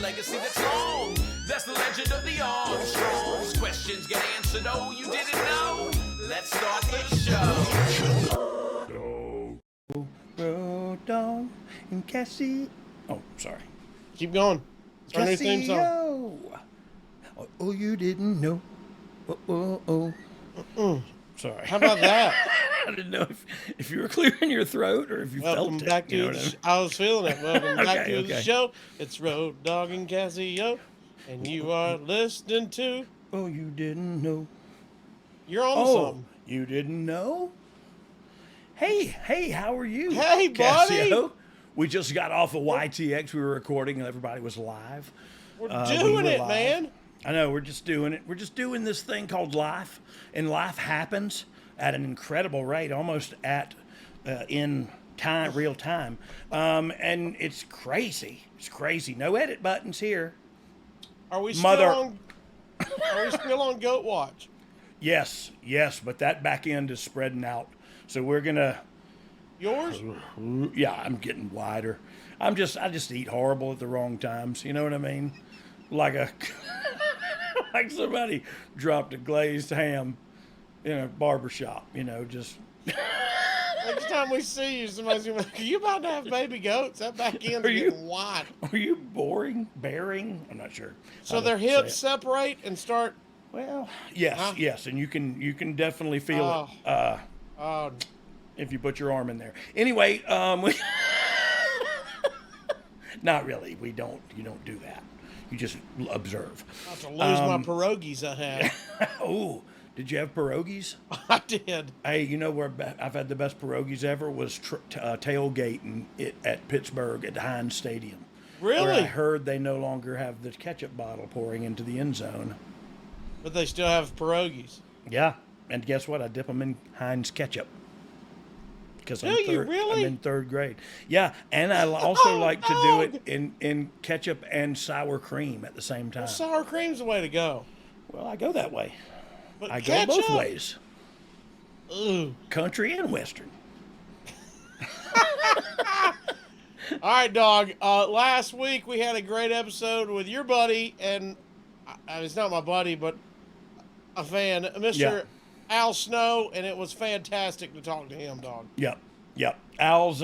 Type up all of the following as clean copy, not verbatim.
legacy that's long. That's the legend of the Armstrongs. Questions get answered, oh, you didn't know? Let's start the show. Road Dogg and Casio. Oh, sorry. Keep going. It's our new theme song. Casio. Oh, you didn't know. Sorry. How about that? I didn't know if you were clearing your throat or if you Welcome felt back it. to You know what I mean? I was feeling it. Welcome back to the Okay. show. It's Road Dogg and Casio, and you are listening to. Oh, you didn't know. You're on Oh, something. you didn't know? Hey, how are you? Hey, buddy. Casio? We just got off of YTX. We were recording and everybody was live. We're We doing were it, live. man. I know, we're just doing it. We're just doing this thing called life, and life happens at an incredible rate, almost at in time, real time, and it's crazy. It's crazy. No edit buttons here. Are we still Mother- on? Are we still on Goat Watch? Yes, but that back end is spreading out, so we're gonna. Yours? Yeah, I'm getting wider. I just eat horrible at the wrong times. You know what I mean? Like like somebody dropped a glazed ham in a barber shop. You know, just. Next time we see you, somebody's gonna be like, "Are you about to have baby goats?" That back end's Are you- getting wide. Are you bearing? I'm not sure. So how to their say hips it. separate and start. Well, yes, and you can definitely feel it Oh, if you put your arm in there. Anyway, not really. We don't. You don't do that. You just observe. about to lose my pierogies I had. Oh, did you have pierogies? I did. Hey, you know where I've had the best pierogies ever was tailgating it at Pittsburgh at Heinz Stadium. Where I Really? heard they no longer have the ketchup bottle pouring into the end zone. But they still have pierogies. Yeah, and guess what? I dip them in Heinz ketchup. Because I'm, Do you really? I'm in third grade. Yeah, and I also like to do dog. it in ketchup and sour cream at the same time. Sour cream's the way to go. Well, I go that way. But I ketchup? go both ways, Ooh. country and western. All right, dog. Last week we had a great episode with your buddy, and it's not my buddy, but a fan, Mr. Yeah. Al Snow, and it was fantastic to talk to him, dog. Yep. Al's.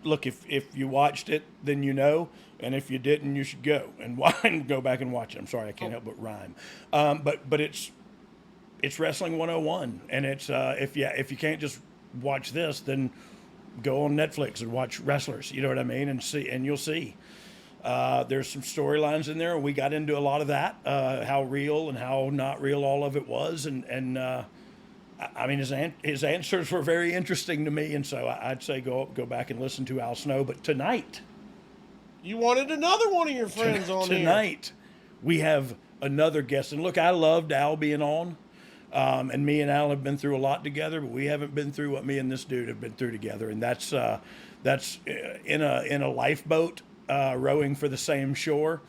Look, if you watched it, then you know, and if you didn't, you should go and go back and watch it. I'm sorry, I can't help but rhyme. But it's Wrestling 101, and it's if you can't just watch this, then go on Netflix and watch wrestlers. You know what I mean, and you'll see. There's some storylines in there. We got into a lot of that, how real and how not real all of it was, and I mean his answers were very interesting to me, and so I'd say go back and listen to Al Snow. But tonight, You wanted another one of your friends on here. tonight we have another guest, and look, I loved Al being on. And me and Al have been through a lot together, but we haven't been through what me and this dude have been through together, and that's in a lifeboat rowing for the same shore.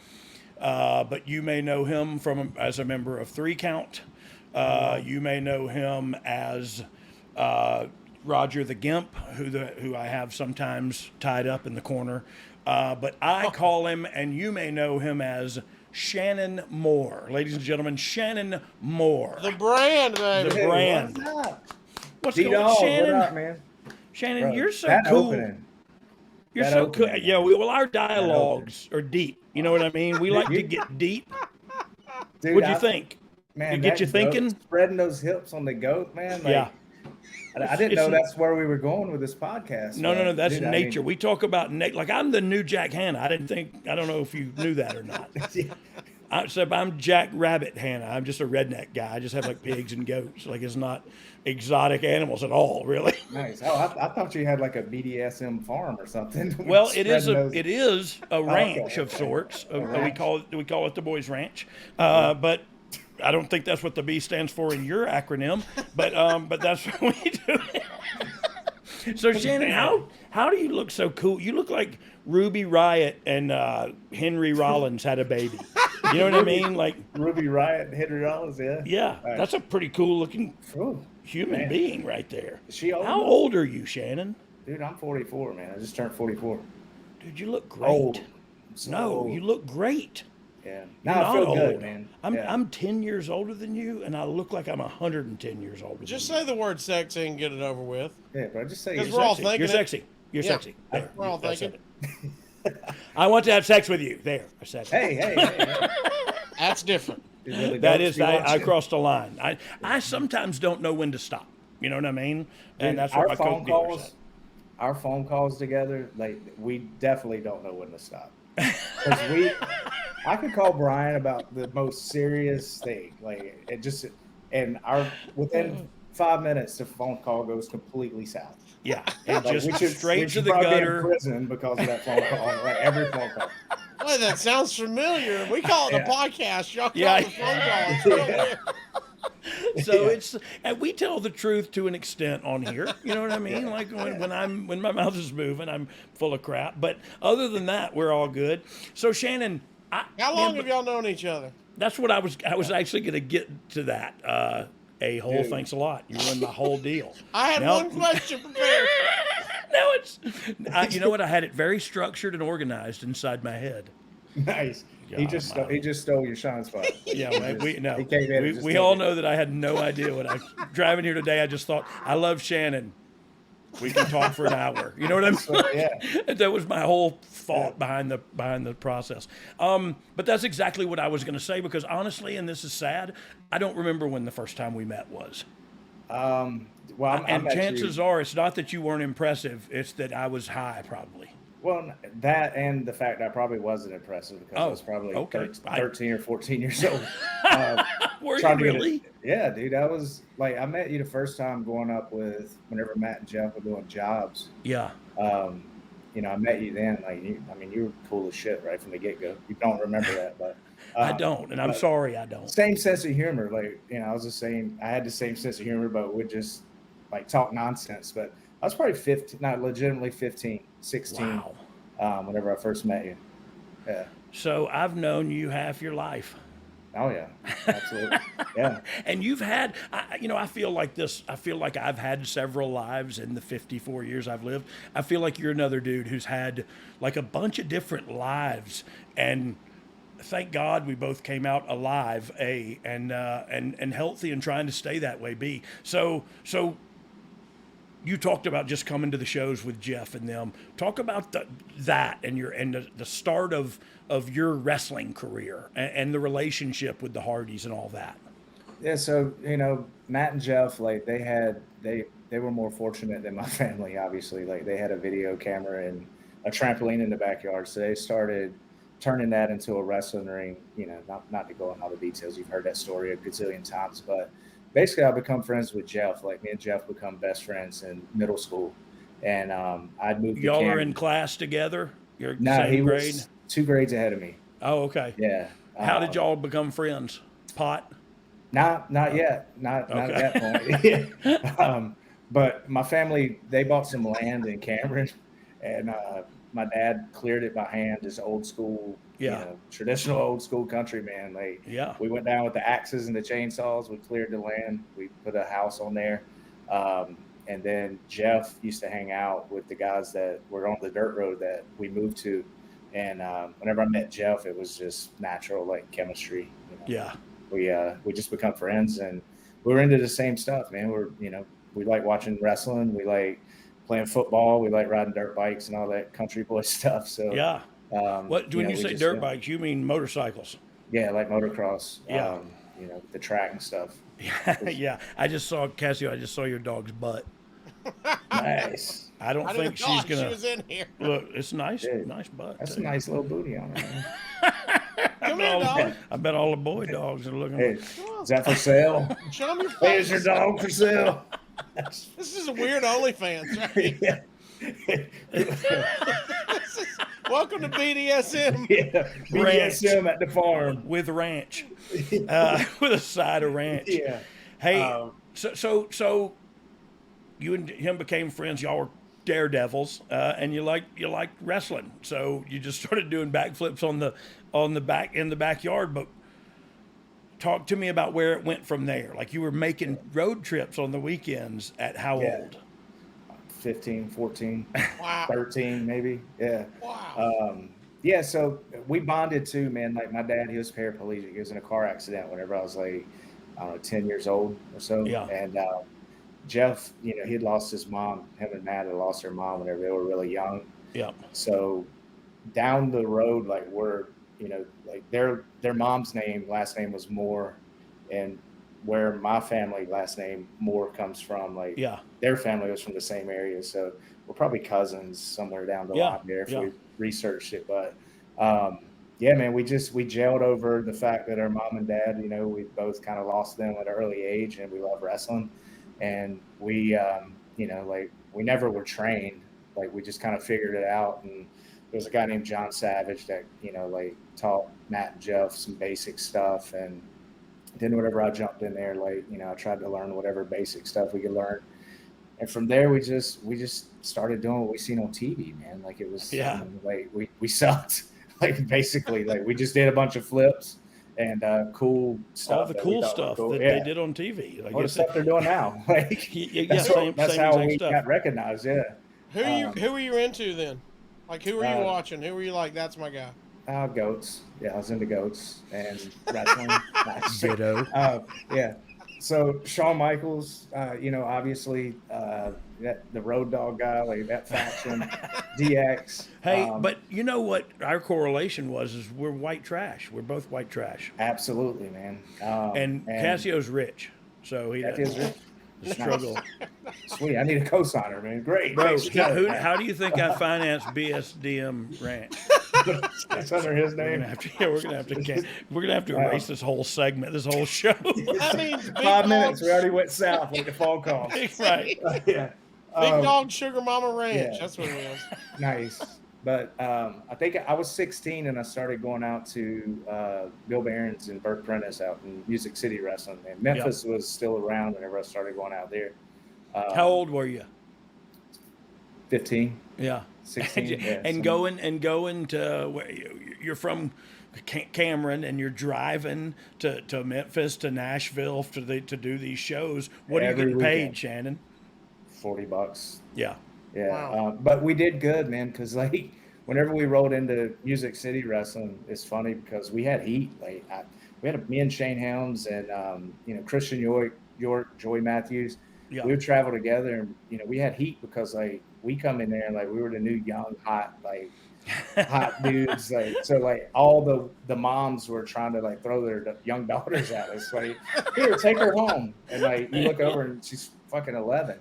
But you may know him as a member of Three Count. You may know him as Roger the Gimp, who I have sometimes tied up in the corner. But I call him, and you may know him as Shannon Moore. Ladies and gentlemen, Shannon Moore. The brand, baby. The brand. What's up? What's D-Dog, going on, Shannon? what up, man? Shannon, Bro, you're so that cool. opening. You're that so cool. opening, Yeah, well, our dialogues are deep. You know what I mean? We like to get deep. Dude, What'd you think? Man, It get that you goat, thinking? Spreading those hips on the goat, man. Like, Yeah. I didn't know that's where we were going with this podcast. No, man. that's Dude, I nature. mean, We talk about like I'm the new Jack Hanna. I don't know if you knew that or not. Except I'm Jack Rabbit Hanna. I'm just a redneck guy. I just have like pigs and goats. Like it's not exotic animals at all, really. nice. Oh, I thought you had like a BDSM farm or something. Well, it is Spreading a ranch of okay. sorts. ranch. We call it the Boys Ranch. But I don't think that's what the B stands for in your acronym. But that's what we do. So Shannon, how do you look so cool? You look like Ruby Riott and Henry Rollins had a baby. You know what I mean? Like Ruby Riott, Henry Rollins, yeah. yeah, Right. that's a pretty cool looking Ooh, human man. being right there. Is she old? How old are you, Shannon? Dude, I'm 44, man. I just turned 44. Dude, you look great. Old. No, you look great. Yeah. You're Now I feel not good, old. man. I'm Yeah. I'm 10 years older than you, and I look like I'm 110 years older. Just than say the word sexy and get it over with. Yeah, bro. Just say Because you're we're all sexy. thinking You're it. sexy. You're Yeah. sexy. There, We're all I said thinking. it. I want to have sex with you. There, I said it. Hey. That's different. Really That don't is, be I watching. crossed a line. I sometimes don't know when to stop. You know what I mean? And Dude, that's what my our phone coach dealer calls, said. our phone calls together, like we definitely don't know when to stop. Because I could call Brian about the most serious thing, like it just, and within 5 minutes the phone call goes completely south. Yeah, it Like just straight to the probably be in gutter. prison because of that phone call. Like every phone call. Boy, that sounds familiar. We call it a Yeah. podcast. Y'all call Yeah. it a phone call. It's real weird. So Yeah. and we tell the truth to an extent on here. You know what I mean? Like when my mouth is moving, I'm full of crap. But other than that, we're all good. So Shannon, How long have y'all known each other? that's what I was actually going to get to that. A whole Dude. thanks a lot. You ruined my whole deal. I had Now- one question prepared. No, you know what? I had it very structured and organized inside my head. Nice. He just God, stole your shine spot. Yeah, we He came in and just we took all it. know that I had no idea what I driving here today. I just thought I love Shannon. We can talk for an hour. You know what I mean? So, yeah. That was my whole thought behind the process. But that's exactly what I was going to say because honestly, and this is sad, I don't remember when the first time we met was. Well, And chances are, it's not that you weren't impressive; it's that I was high, probably. Well, that and the fact I probably wasn't impressive because I was probably okay. 13 or 14 years old. Were you Trying to get really? Yeah, dude. I was like, I met you the first time going up with whenever Matt and Jeff were doing jobs. Yeah. I met you then. Like, you were cool as shit right from the get go. You don't remember that, but I don't, and I'm sorry I don't. Same sense of humor. Like, I had the same sense of humor, but would just like talk nonsense. But I was probably 15, not legitimately 15, 16. Wow. Whenever I first met you. Yeah. So I've known you half your life. Oh yeah, absolutely. Yeah. And you've had, I feel like this. I feel like I've had several lives in the 54 years I've lived. I feel like you're another dude who's had like a bunch of different lives, and thank God we both came out alive, and healthy, and trying to stay that way. B. So you talked about just coming to the shows with Jeff and them. Talk about that and the start of your wrestling career and the relationship with the Hardys and all that. Yeah, so Matt and Jeff, like they were more fortunate than my family, obviously. Like they had a video camera and a trampoline in the backyard. So they started turning that into a wrestling ring, not to go into all the details. You've heard that story a gazillion times, but basically, I've become friends with Jeff. Like me and Jeff become best friends in middle school, and I'd moved. Y'all are in class together. You're he same grade. was 2 grades ahead of me. Oh, okay. Yeah. How did y'all become friends? Pot? Not yet. Not at that point. But my family, they bought some land in Cameron, and my dad cleared it by hand, just old school, traditional old school country man. Like, we went down with the axes and the chainsaws. We cleared the land. We put a house on there. And then Jeff used to hang out with the guys that were on the dirt road that we moved to. And whenever I met Jeff, it was just natural, like chemistry. Yeah. We just become friends, and we were into the same stuff, man. We like watching wrestling. We like playing football. We like riding dirt bikes and all that country boy stuff. So yeah. When you say dirt bikes, you mean motorcycles? Yeah, like motocross. Yeah. The track and stuff. Yeah. I just saw Casio. I just saw your dog's butt. Nice. I don't think she's gonna. She was in here. Look, it's nice, Dude, nice butt. That's a nice little booty on her. Come here, dog. I bet all the boy dogs are looking. Hey, is that for sale? Show me your Hey, is your face. dog for sale? This is a weird OnlyFans, right? Welcome to BDSM. Yeah, BDSM at the farm with ranch, with a side of ranch. Yeah. Hey, so you and him became friends. Y'all were daredevils, and you liked wrestling. So you just started doing backflips in the backyard. But talk to me about where it went from there. Like you were making road trips on the weekends at how old? 15, 14, Wow. 13 maybe. Yeah. Wow. Yeah, so we bonded too, man. Like my dad, he was paraplegic. He was in a car accident whenever I was like, I don't know, 10 years old or so. Yeah. And Jeff, he had lost his mom. Him and Matt had lost their mom whenever they were really young. Yeah. So down the road, like like their mom's last name was Moore, and where my family last name Moore comes from, like their family was from the same area. So we're probably cousins somewhere down the line there if we researched it. But yeah, man, we gelled over the fact that our mom and dad, we both kind of lost them at an early age, and we love wrestling. And we, like we never were trained. Like we just kind of figured it out. And there was a guy named John Savage that, like taught Matt and Jeff some basic stuff. And then whenever I jumped in there, like, I tried to learn whatever basic stuff we could learn. And from there, we just started doing what we seen on TV, man. Like it was, like we sucked. Like basically, like we just did a bunch of flips and cool stuff. All the cool stuff that they did on TV. Like all the stuff they're doing now. Like that's how we got recognized. Yeah. Who were you into then? Like who were you watching? Who were you like? That's my guy. Goats. Yeah, I was into goats and wrestling. Ditto. Yeah. So Shawn Michaels, obviously the Road Dogg guy, like that faction, DX. Hey, but you know what our correlation is we're white trash. We're both white trash. Absolutely, man. And Casio's rich, so he is rich. Struggle. Sweet, I need a cosigner, man. Great. Bro, how do you think I financed BSDM Ranch? That's under his name. We're gonna have to erase this whole segment, this whole show. I mean, 5 minutes. We already went south like the phone call. Right. Yeah. Big Dog Sugar Mama Ranch. Yeah. That's what it was. Nice. But I think I was 16 and I started going out to Bill Barron's and Burt Prentice out in Music City Wrestling. And Memphis was still around whenever I started going out there. How old were you? 15. Yeah. 16. Yeah, and going to where you're from Cameron and you're driving to Memphis, to Nashville to do these shows. What are you getting paid, Shannon? $40. Yeah. Yeah, wow. But we did good, man, because like whenever we rolled into Music City Wrestling, it's funny because we had heat. Like me and Shane Helms and Christian York, Joey Matthews. Yeah. We would travel together, and we had heat because like we come in there and like we were the new young hot dudes. Like so like all the moms were trying to like throw their young daughters at us. Like here, take her home, and like you look over and she's fucking 11.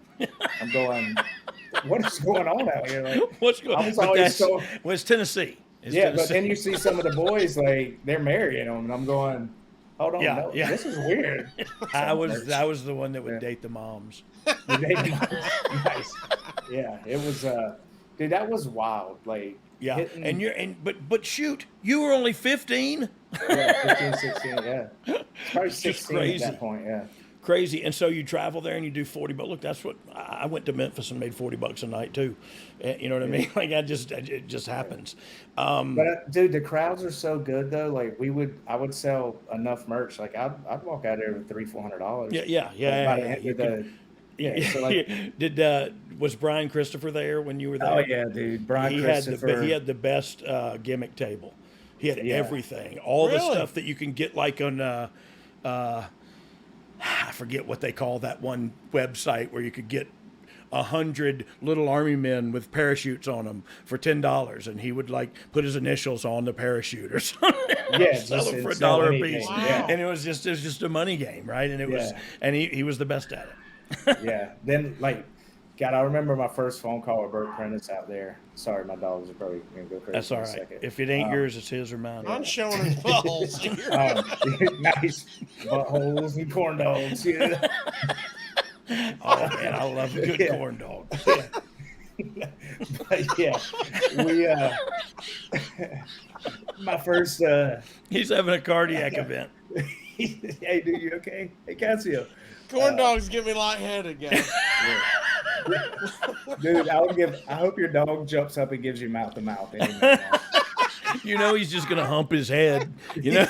I'm going. What is going on out here? Like, what's going on? It's Tennessee. Tennessee. But then you see some of the boys, like, they're marrying them, and I'm going, hold on, this is weird. I was the one that would date the moms. Nice. Yeah, it was, dude, that was wild. Like, but shoot, you were only 15? Yeah, 15, 16, yeah. Probably 16 at that point, yeah. Crazy. And so you travel there and you do 40, but look, that's what I went to Memphis and made $40 a night too. You know what I mean? Like it just happens. But dude, the crowds are so good though. Like I would sell enough merch. Like I'd walk out there with $300-400. Yeah. So like, was Brian Christopher there when you were there? Oh yeah, dude. Brian Christopher. He had the best gimmick table. He had everything, all the stuff that you can get like on. I forget what they call that one website where you could get 100 little army men with parachutes on them for $10, and he would like put his initials on the parachute or something. Yeah, sell them for $1 a piece. Wow. Yeah. And it was just a money game, right? And it was, and he was the best at it. Yeah. Then like, God, I remember my first phone call with Burt Prentice out there. Sorry, my dogs are probably going to go crazy. That's all right. Second. If it ain't yours, it's his or mine. I'm showing his buttholes here. Nice buttholes and corn dogs. Yeah. Oh man, I love a good corn dog. Yeah. But yeah, my first. He's having a cardiac event. Hey, dude, you okay? Hey, Casio. Corn dogs get me lightheaded, guys. Dude, I hope your dog jumps up and gives you mouth to mouth. You know he's just gonna hump his head. You know.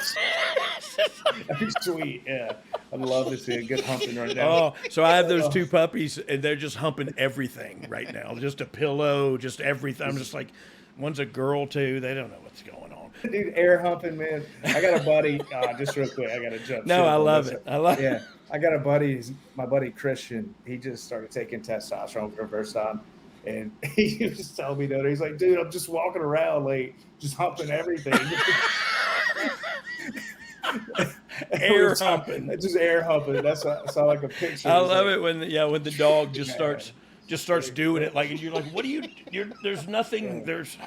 That'd be sweet. Yeah, I'd love to see a good humping right now. Oh, so I have those two puppies, and they're just humping everything right now. Just a pillow, just everything. I'm just like, One's a girl too. They don't know what's going on. Dude, air humping, man. I got a buddy. Just real quick, I got to jump. No, I love it. I love. Yeah, I got a buddy. My buddy Christian. He just started taking testosterone for the first time, and he was just telling me that he's like, dude, I'm just walking around like just humping everything. Air humping. Just air humping. I saw like a picture. I love it when the dog just starts doing it, like, and you're like, what do you? There's nothing. There's.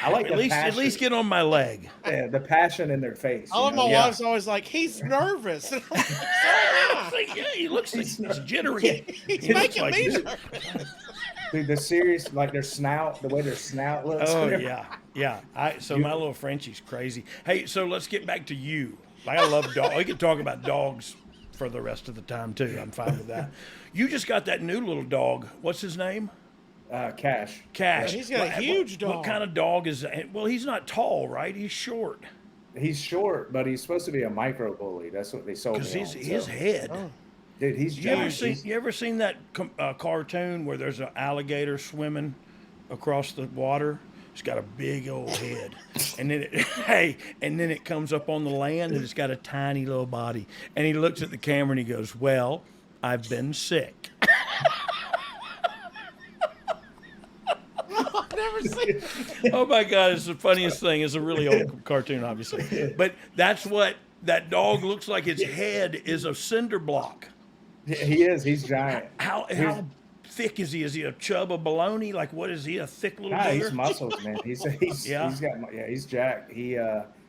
I like at least get on my leg. Yeah, the passion in their face. I love my wife's always like, he's nervous. And I'm like, so am I. Yeah, he looks like he's jittery. He's making me nervous. Dude, the serious, like their snout, the way their snout looks. Oh yeah. My little Frenchie's crazy. Hey, so let's get back to you. Like, I love dogs. We could talk about dogs for the rest of the time too. I'm fine with that. You just got that new little dog. What's his name? Cash. Cash. He's got a huge dog. What kind of dog is that? Well, he's not tall, right? He's short. He's short, but he's supposed to be a micro bully. That's what they sold me on. Because his head. Oh. Dude, he's giant. You ever seen that cartoon where there's an alligator swimming across the water? It's got a big old head, and then it comes up on the land, and it's got a tiny little body. And he looks at the camera and he goes, "Well, I've been sick." I've never seen. Oh my God, it's the funniest thing. It's a really old cartoon, obviously, but that's what that dog looks like. Its head is a cinder block. He is. He's giant. How thick is he? Is he a chub of bologna? Like, what is he? A thick little bugger? He's muscles, man. He's jacked. He's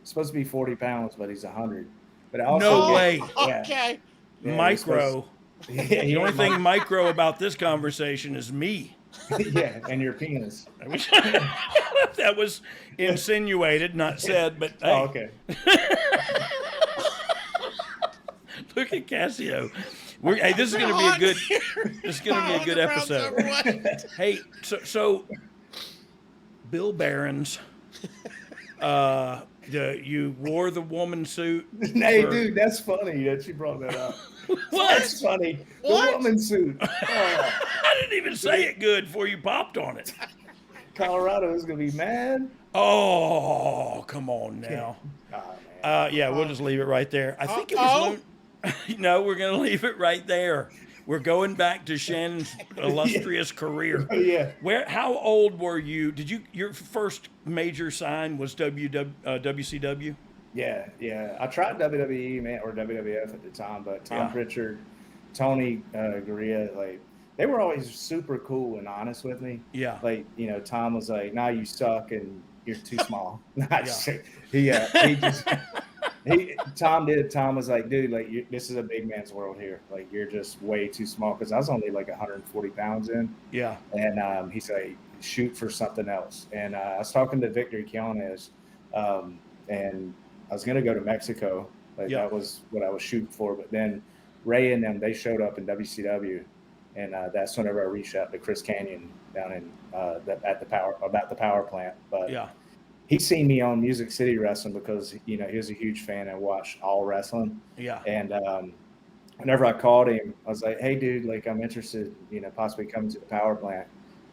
supposed to be 40 pounds, but he's 100. But also, no way. Yeah. Okay. Yeah, Micro. The only thing micro about this conversation is me. Yeah, and your penis. That was insinuated, not said, but hey. Oh, okay. Look at Casio. Hey, this is going to be a good. This is going to be a good episode. Hey, so Bill Barron's. You wore the woman suit. Hey, dude, that's funny that you brought that up. What? That's funny. What? The woman suit. Oh, I didn't even say it good before you popped on it. Colorado is gonna be mad. Oh, come on now. Oh, man. Yeah, we'll just leave it right there. I think it was. No, we're going to leave it right there. We're going back to Shannon's illustrious career. Yeah. How old were you? Your first major sign was WCW? Yeah. I tried WWE, man, or WWF at the time, but Tom Pritchard, Tony Gurria, like, they were always super cool and honest with me. Yeah. Like, Tom was like, "Nah, you suck and you're too small." Tom was like, "Dude, like, this is a big man's world here. Like, you're just way too small." Because I was only like 140 pounds in. Yeah. And he's like, "Shoot for something else." And I was talking to Victor Quiñones, and I was gonna go to Mexico. Like, that was what I was shooting for. But then Ray and them, they showed up in WCW, and that's whenever I reached out to Chris Canyon down in about the power plant. But he seen me on Music City Wrestling because he was a huge fan and watched all wrestling. Yeah. And whenever I called him, I was like, "Hey, dude, like, I'm interested, possibly coming to the power plant."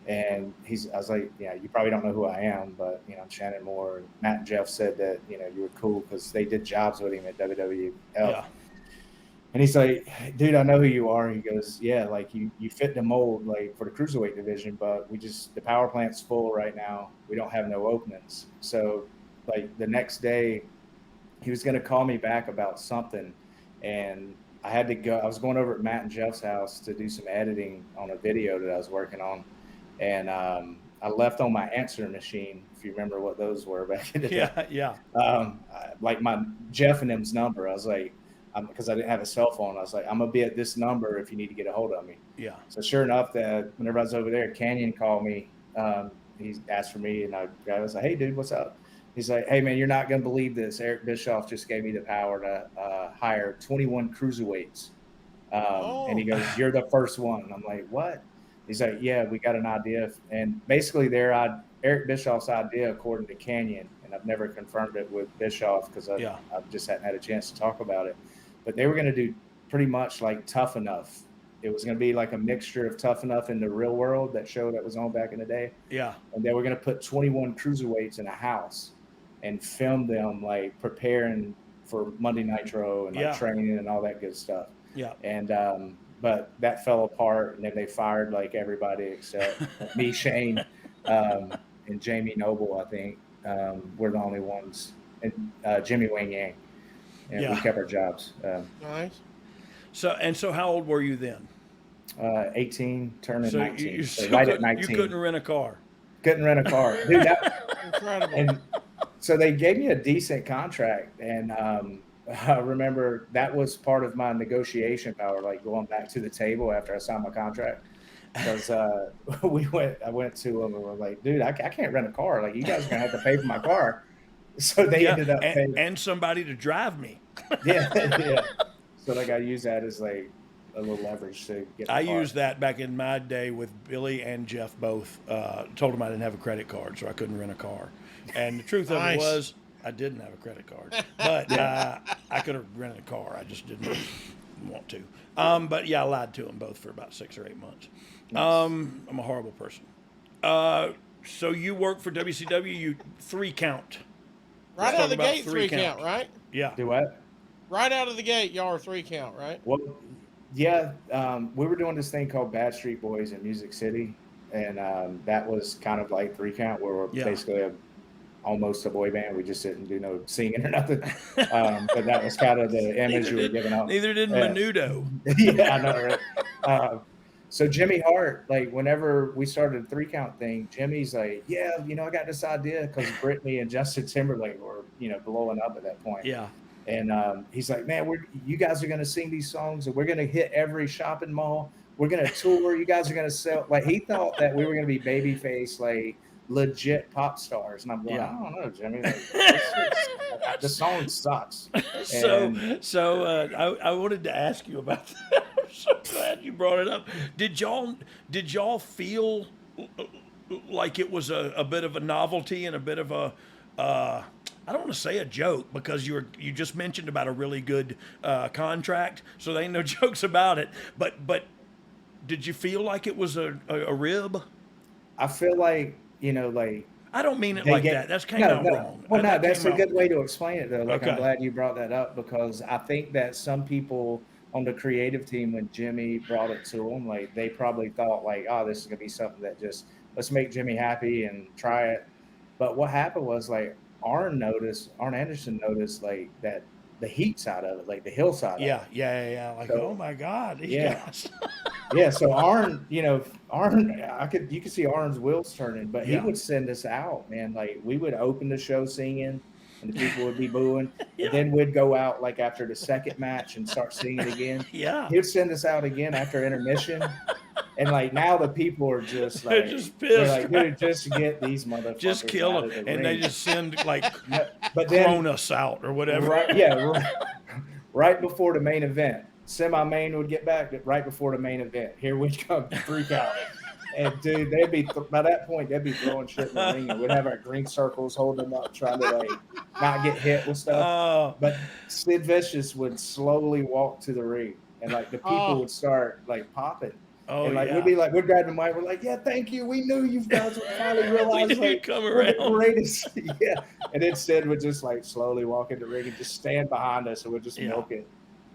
And I was like, "Yeah, you probably don't know who I am, but I'm Shannon Moore." And Matt and Jeff said that you were cool because they did jobs with him at WWF. Yeah. And he's like, "Dude, I know who you are." He goes, "Yeah, like you fit the mold like for the cruiserweight division, but the power plant's full right now. We don't have no openings." So like the next day, he was gonna call me back about something, and I had to go. I was going over at Matt and Jeff's house to do some editing on a video that I was working on, and I left on my answering machine. If you remember what those were back in the day. Yeah. Like my Jeff and them's number. I was like, because I didn't have a cell phone, I was like, "I'm gonna be at this number if you need to get a hold of me." Yeah. So sure enough, that whenever I was over there, Canyon called me. He asked for me, and I was like, "Hey, dude, what's up?" He's like, "Hey, man, you're not gonna believe this. Eric Bischoff just gave me the power to hire 21 cruiserweights." And he goes, "You're the first one." And I'm like, "What?" He's like, "Yeah, we got an idea." And basically, Eric Bischoff's idea, according to Canyon, and I've never confirmed it with Bischoff because I just hadn't had a chance to talk about it. But they were going to do pretty much like Tough Enough it was going to be like a mixture of Tough Enough and The Real World, that show that was on back in the day. Yeah. And they were going to put 21 cruiserweights in a house and film them like preparing for Monday Nitro and like training and all that good stuff. Yeah. And but that fell apart, and then they fired like everybody except me, Shane, and Jamie Noble. I think we're the only ones, and Jimmy Wang Yang, and we kept our jobs. Nice. So how old were you then? 18, turning 19. You so right at 19. You couldn't rent a car. Couldn't rent a car, dude. Incredible. And so they gave me a decent contract, and I remember that was part of my negotiation power, like going back to the table after I signed my contract. Because I went to them and were like, dude, I can't rent a car. Like, you guys are gonna have to pay for my car. So they ended up paying, and somebody to drive me. yeah. So like I use that as like a little leverage to get. I used that back in my day with Billy and Jeff both. Told them I didn't have a credit card, so I couldn't rent a car. And the truth of it was, I didn't have a credit card, but I could have rented a car. I just didn't want to. But yeah, I lied to them both for about 6 or 8 months. Nice. I'm a horrible person. So you work for WCW, you 3 count. Right out of the gate, 3 count, right? Yeah. Do what? Right out of the gate, y'all are 3 count, right? Well, yeah. We were doing this thing called Bad Street Boys in Music City, and that was kind of like 3 count, where we're basically almost a boy band. We just didn't do no singing or nothing. But that was kind of the image we were giving out. Neither did Menudo. Yeah, I know, right? So Jimmy Hart, like whenever we started the 3 count thing, Jimmy's like, yeah, I got this idea, because Britney and Justin Timberlake were, blowing up at that point. Yeah. And he's like, man, you guys are going to sing these songs, and we're going to hit every shopping mall. We're going to tour. You guys are going to sell. Like, he thought that we were going to be babyface, like legit pop stars. And I'm going, I don't know, Jimmy. Like, the song sucks. So I wanted to ask you about that. I'm so glad you brought it up. Did y'all feel like it was a bit of a novelty and a bit of a I don't want to say a joke, because you just mentioned about a really good contract, so there ain't no jokes about it. But did you feel like it was a rib? I feel like, like, I don't mean it like that. That's kind of wrong. Well, no, that's a good way to explain it, though. Like, okay. I'm glad you brought that up, because I think that some people on the creative team, when Jimmy brought it to them, like, they probably thought like, oh, this is gonna be something that just, let's make Jimmy happy and try it. But what happened was, like, Arn Anderson noticed like that the heat side of it, like the hill side. Yeah. Like, so, oh my God, these guys. Yeah. So Arn, you could see Arn's wheels turning, but he would send us out, man. Like, we would open the show singing, and the people would be booing. And then we'd go out like after the second match and start singing again. Yeah. He'd send us out again after intermission. And like, now the people are just like, they're just pissed. They're like, dude, just get these motherfuckers. Just kill them, and they just send like but then, Cronus out or whatever. Right before the main event, semi-main would get back. Right before the main event, here we come, 3 count. And dude, by that point they'd be throwing shit in the ring, and we'd have our green circles holding them up, trying to like not get hit with stuff. But Sid Vicious would slowly walk to the ring, and like the people would start like popping. And like we'd grab the mic, we're like, yeah, thank you. We knew you guys would finally realize like come we're around. the greatest. Yeah. And then Sid would just like slowly walk in the ring and just stand behind us, and we'd just milk it.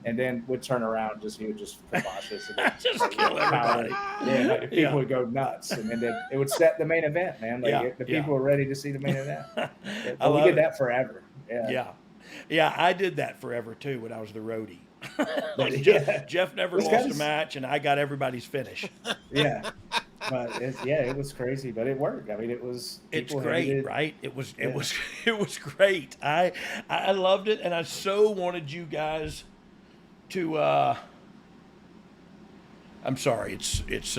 And then we'd turn around, he would just kibosh us. And just kill everybody. Yeah, like, the people would go nuts. And then it would set the main event, man. Like the people were ready to see the main event. We did that forever. Yeah, I did that forever too when I was the roadie. Jeff never lost a match, and I got everybody's finish. Yeah, but it was crazy, but it worked. I mean, it's great, right? It was great. I loved it, and I so wanted you guys to. I'm sorry, it's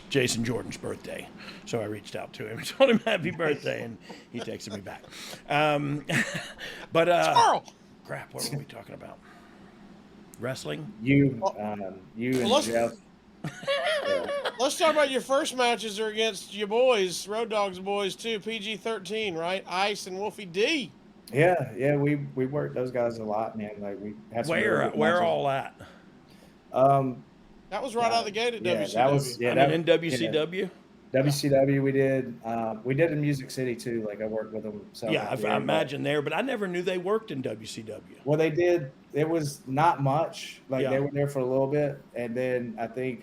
Jason Jordan's birthday, so I reached out to him and told him happy birthday, and he texted me back. But crap, what were we talking about? Wrestling? You and Jeff. Let's talk about your first matches are against your boys, Road Dogg's boys too, PG-13, right? Ice and Wolfie D. Yeah, we worked those guys a lot, man. Like, we had some where all at? That was right out of the gate at WCW. That was I mean, in WCW. WCW we did in Music City too. Like I worked with them. Yeah, I imagine there, but I never knew they worked in WCW. Well, they did. It was not much. Like Yeah. they were there for a little bit, and then I think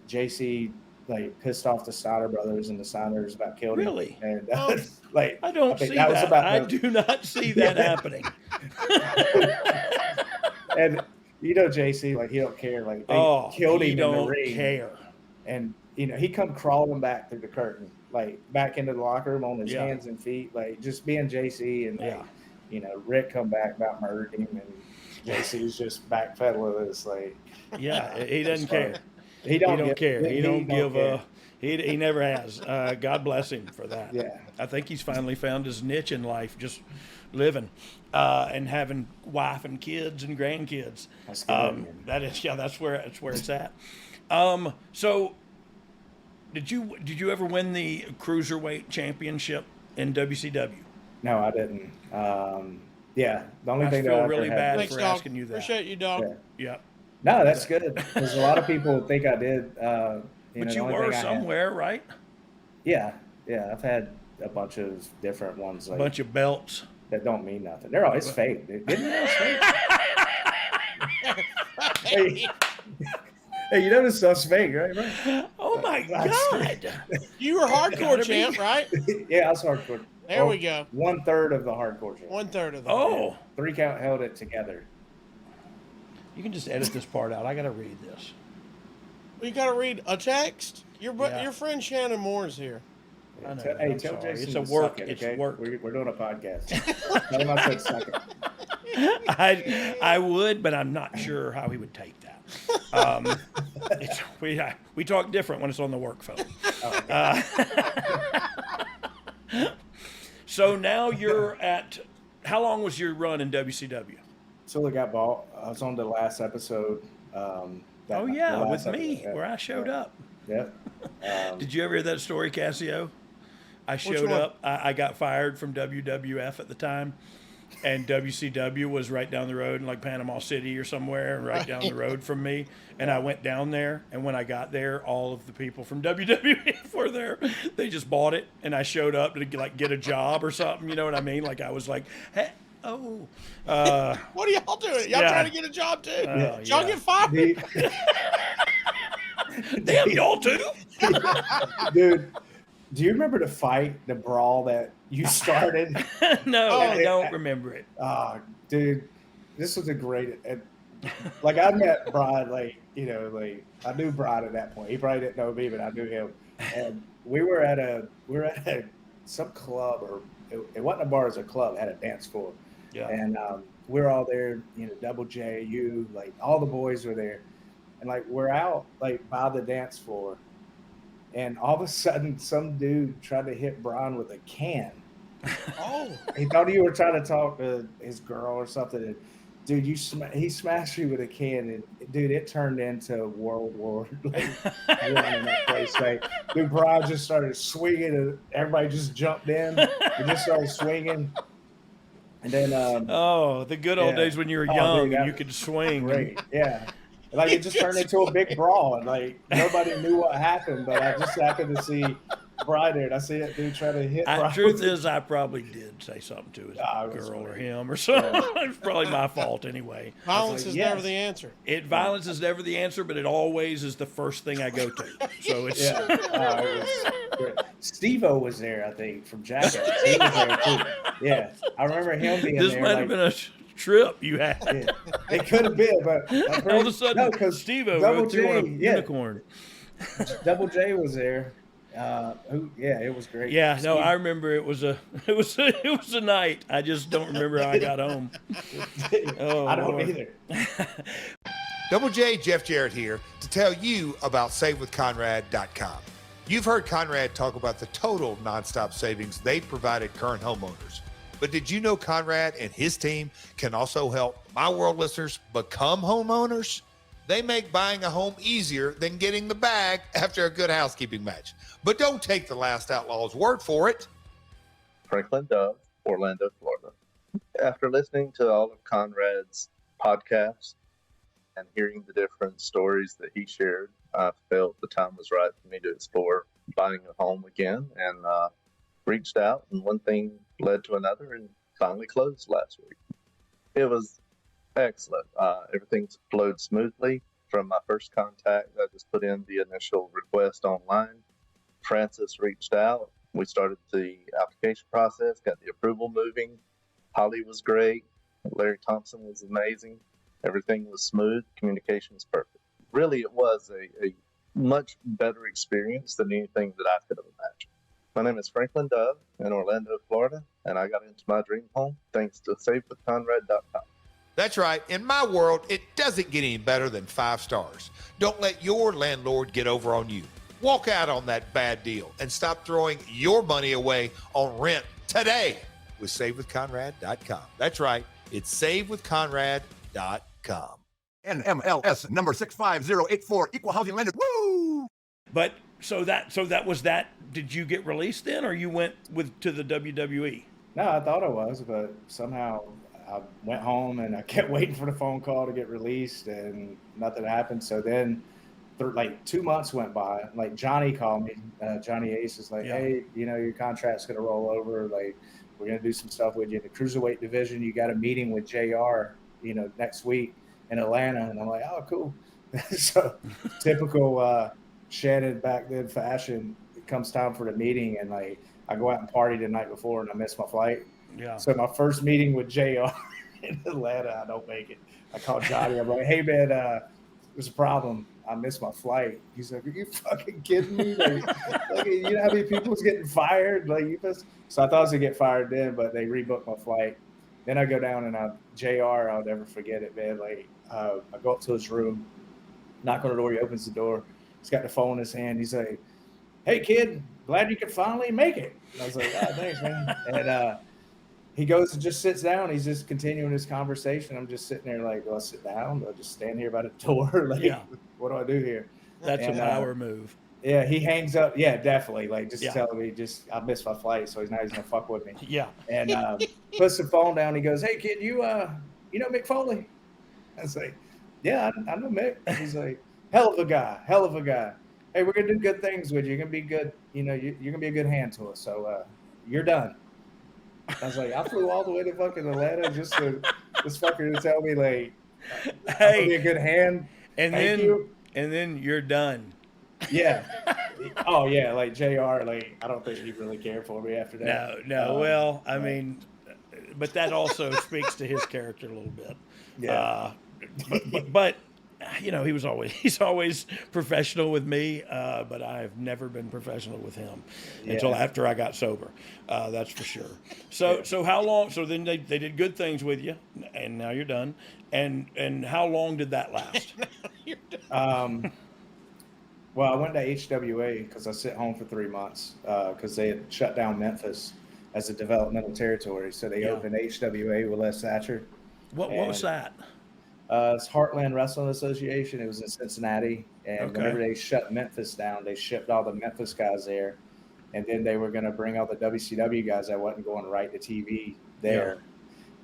JC like pissed off the Steiner brothers, and the Steiners about killed him. Really? And Oh. like I don't think see that that. was about I the- do not see that happening. And you know JC, like he don't care. Like they killed him he in don't the ring, care. and he come crawling back through the curtain, like back into the locker room on his Yeah. hands and feet, like just being JC. And Yeah. Rick come back about murdered him, and JC's just backpedaling. It's like, Yeah, he doesn't care. He don't care. He don't give care. a. He never has. God bless him for that. Yeah. I think he's finally found his niche in life, just living and having wife and kids and grandkids. That's good, man. That's where it's at. So, did you ever win the cruiserweight championship in WCW? No, I didn't. Yeah, the only I thing feel that I really ever bad had. Thanks, for dog. asking you that. Appreciate you, dog. Yeah. Yeah. No, that's good because a lot of people think I did. But the you only were thing I had- somewhere, right? Yeah, I've had a bunch of different ones A like bunch of belts. that don't mean nothing. They're always fake. Dude. Didn't you know it's fake? Hey, you know this stuff's fake, right? Oh my God! You were hardcore champ, right? Yeah, I was hardcore. There we go. 1/3 of the hardcore champ. 1/3 of the. Oh, 3 count held it together. you can just edit this part out. I gotta read this. You got to read a text. Your Yeah. your friend Shannon Moore is here. I know, Hey, I'm tell sorry. Jason It's a to work. suck it, It's okay? work. We're doing a podcast. Tell him I said suck it. I would, but I'm not sure how he would take that. We talk different when it's on the work phone. So now you're at. How long was your run in WCW? Till it got bought. I was on the last episode. Oh yeah, with me, where I showed up. Yep. Did you ever hear that story, Casio? I showed one? up. I got fired from WWF at the time, and WCW was right down the road in like Panama City or somewhere, right down the road from me. And I went down there, and when I got there, all of the people from WWF were there. They just bought it, and I showed up to like get a job or something. You know what I mean? Like I was like, hey. Oh, What are y'all doing? Y'all Yeah. trying to get a job too? Oh, Y'all yeah. get fired? damn, y'all too? Dude, do you remember the fight, the brawl that you started? No, I yeah. don't remember it. Dude, this was a great. Like I met Brian, like I knew Brian at that point. He probably didn't know me, but I knew him. And we were at some club, or it wasn't a bar, it was a club. It had a dance floor. Yeah. And we're all there, Double J, you, like all the boys were there. And like we're out like by the dance floor. And all of a sudden some dude tried to hit Brian with a can. Oh, He thought you were trying to talk to his girl or something. And dude, he smashed you with a can, and dude, it turned into World War like, one in that place. Like, dude, Brian just started swinging, and everybody just jumped in and just started swinging. And then, the good old yeah. days when you were Oh, young dude, and that you could swing. great, yeah. Like it just turned into a big brawl, and like nobody knew what happened, but I just happened to see Brian there, and I see that dude try to hit. Brian. Truth is, I probably did say something to his it was girl or funny. him or something. It's probably my fault anyway. violence like, is yes. never the answer. Violence is never the answer, but it always is the first thing I go to. So it's Yeah, it was great. Steve-O was there, I think, from Jackass. He was there too. Yeah, I remember him being this there. might have been a trip you had. Yeah, it could have been, but All of a sudden, because Steve-O Double rode through on a J, yeah. unicorn. Double J was there. It was great. Yeah, no, Steve- I remember it was a night. I just don't remember how I got home. Oh, I don't Lord. either. Double J, Jeff Jarrett here to tell you about SaveWithConrad.com. You've heard Conrad talk about the total nonstop savings they've provided current homeowners. But did you know Conrad and his team can also help my world listeners become homeowners? They make buying a home easier than getting the bag after a good housekeeping match. But don't take the Last Outlaw's word for it. Franklin Dove, Orlando, Florida. After listening to all of Conrad's podcasts and hearing the different stories that he shared, I felt the time was right for me to explore buying a home again, and reached out, and one thing led to another, and finally closed last week. It was excellent. Everything flowed smoothly from my first contact. I just put in the initial request online. Francis reached out. We started the application process, got the approval moving. Holly was great. Larry Thompson was amazing. Everything was smooth. Communication was perfect. Really, it was a much better experience than anything that I could have imagined. My name is Franklin Dove in Orlando, Florida, and I got into my dream home thanks to SaveWithConrad.com. That's right. In my world, it doesn't get any better than 5 stars. Don't let your landlord get over on you. Walk out on that bad deal and stop throwing your money away on rent today with SaveWithConrad.com. That's right. It's SaveWithConrad.com. NMLS number 65084, equal housing lender. Woo! But so that was that. Did you get released then, or you went to the WWE? No, I thought I was, but somehow I went home and I kept waiting for the phone call to get released, and nothing happened. So then, like 2 months went by. Like Johnny called me. Johnny Ace is like, "Hey, your contract's gonna roll over. Like, we're gonna do some stuff with you in the cruiserweight division. You got a meeting with JR, next week in Atlanta." And I'm like, "Oh, cool." So typical Shannon back then fashion. It comes time for the meeting, and like I go out and party the night before, and I miss my flight. Yeah. So my first meeting with JR in Atlanta, I don't make it. I call Johnny. I'm like, "Hey man, there's a problem. I missed my flight." He's like, "Are you fucking kidding me? Like, you know how many people's getting fired? Like, you just..." So I thought I was gonna get fired then, but they rebooked my flight. Then I go down and JR, I'll never forget it, man. Like, I go up to his room, knock on the door. He opens the door. He's got the phone in his hand. He's like, "Hey kid, glad you could finally make it." And I was like, "Oh, thanks, man." And he goes and just sits down. He's just continuing his conversation. I'm just sitting there like, do I sit down? Do I just stand here by the door? Like, what do I do here? That's a power move. Yeah, he hangs up. Yeah, definitely. Like, just telling me, I missed my flight, so he's not even gonna fuck with me. Yeah. And puts the phone down. He goes, "Hey kid, you know Mick Foley?" I was like, "Yeah, I know Mick." He's like, hell of a guy. Hey, we're gonna do good things with you. You're gonna be good. You're gonna be a good hand to us. So you're done. I was like, I flew all the way to fucking Atlanta just for this fucker to tell me, like, "Hey, be a good hand." And then you're done. Yeah. Oh yeah, like JR, like I don't think he really cared for me after that. No. Well, I mean, but that also speaks to his character a little bit. Yeah. But he's always professional with me, but I've never been professional with him until after I got sober. That's for sure. So how long? So then they did good things with you, and now you're done. And how long did that last? Well, I went to HWA because I sit home for 3 months because they had shut down Memphis as a developmental territory. So they opened HWA with Les Thatcher. What was that? It's Heartland Wrestling Association. It was in Cincinnati. And whenever they shut Memphis down, they shipped all the Memphis guys there. And then they were going to bring all the WCW guys that wasn't going right to TV there.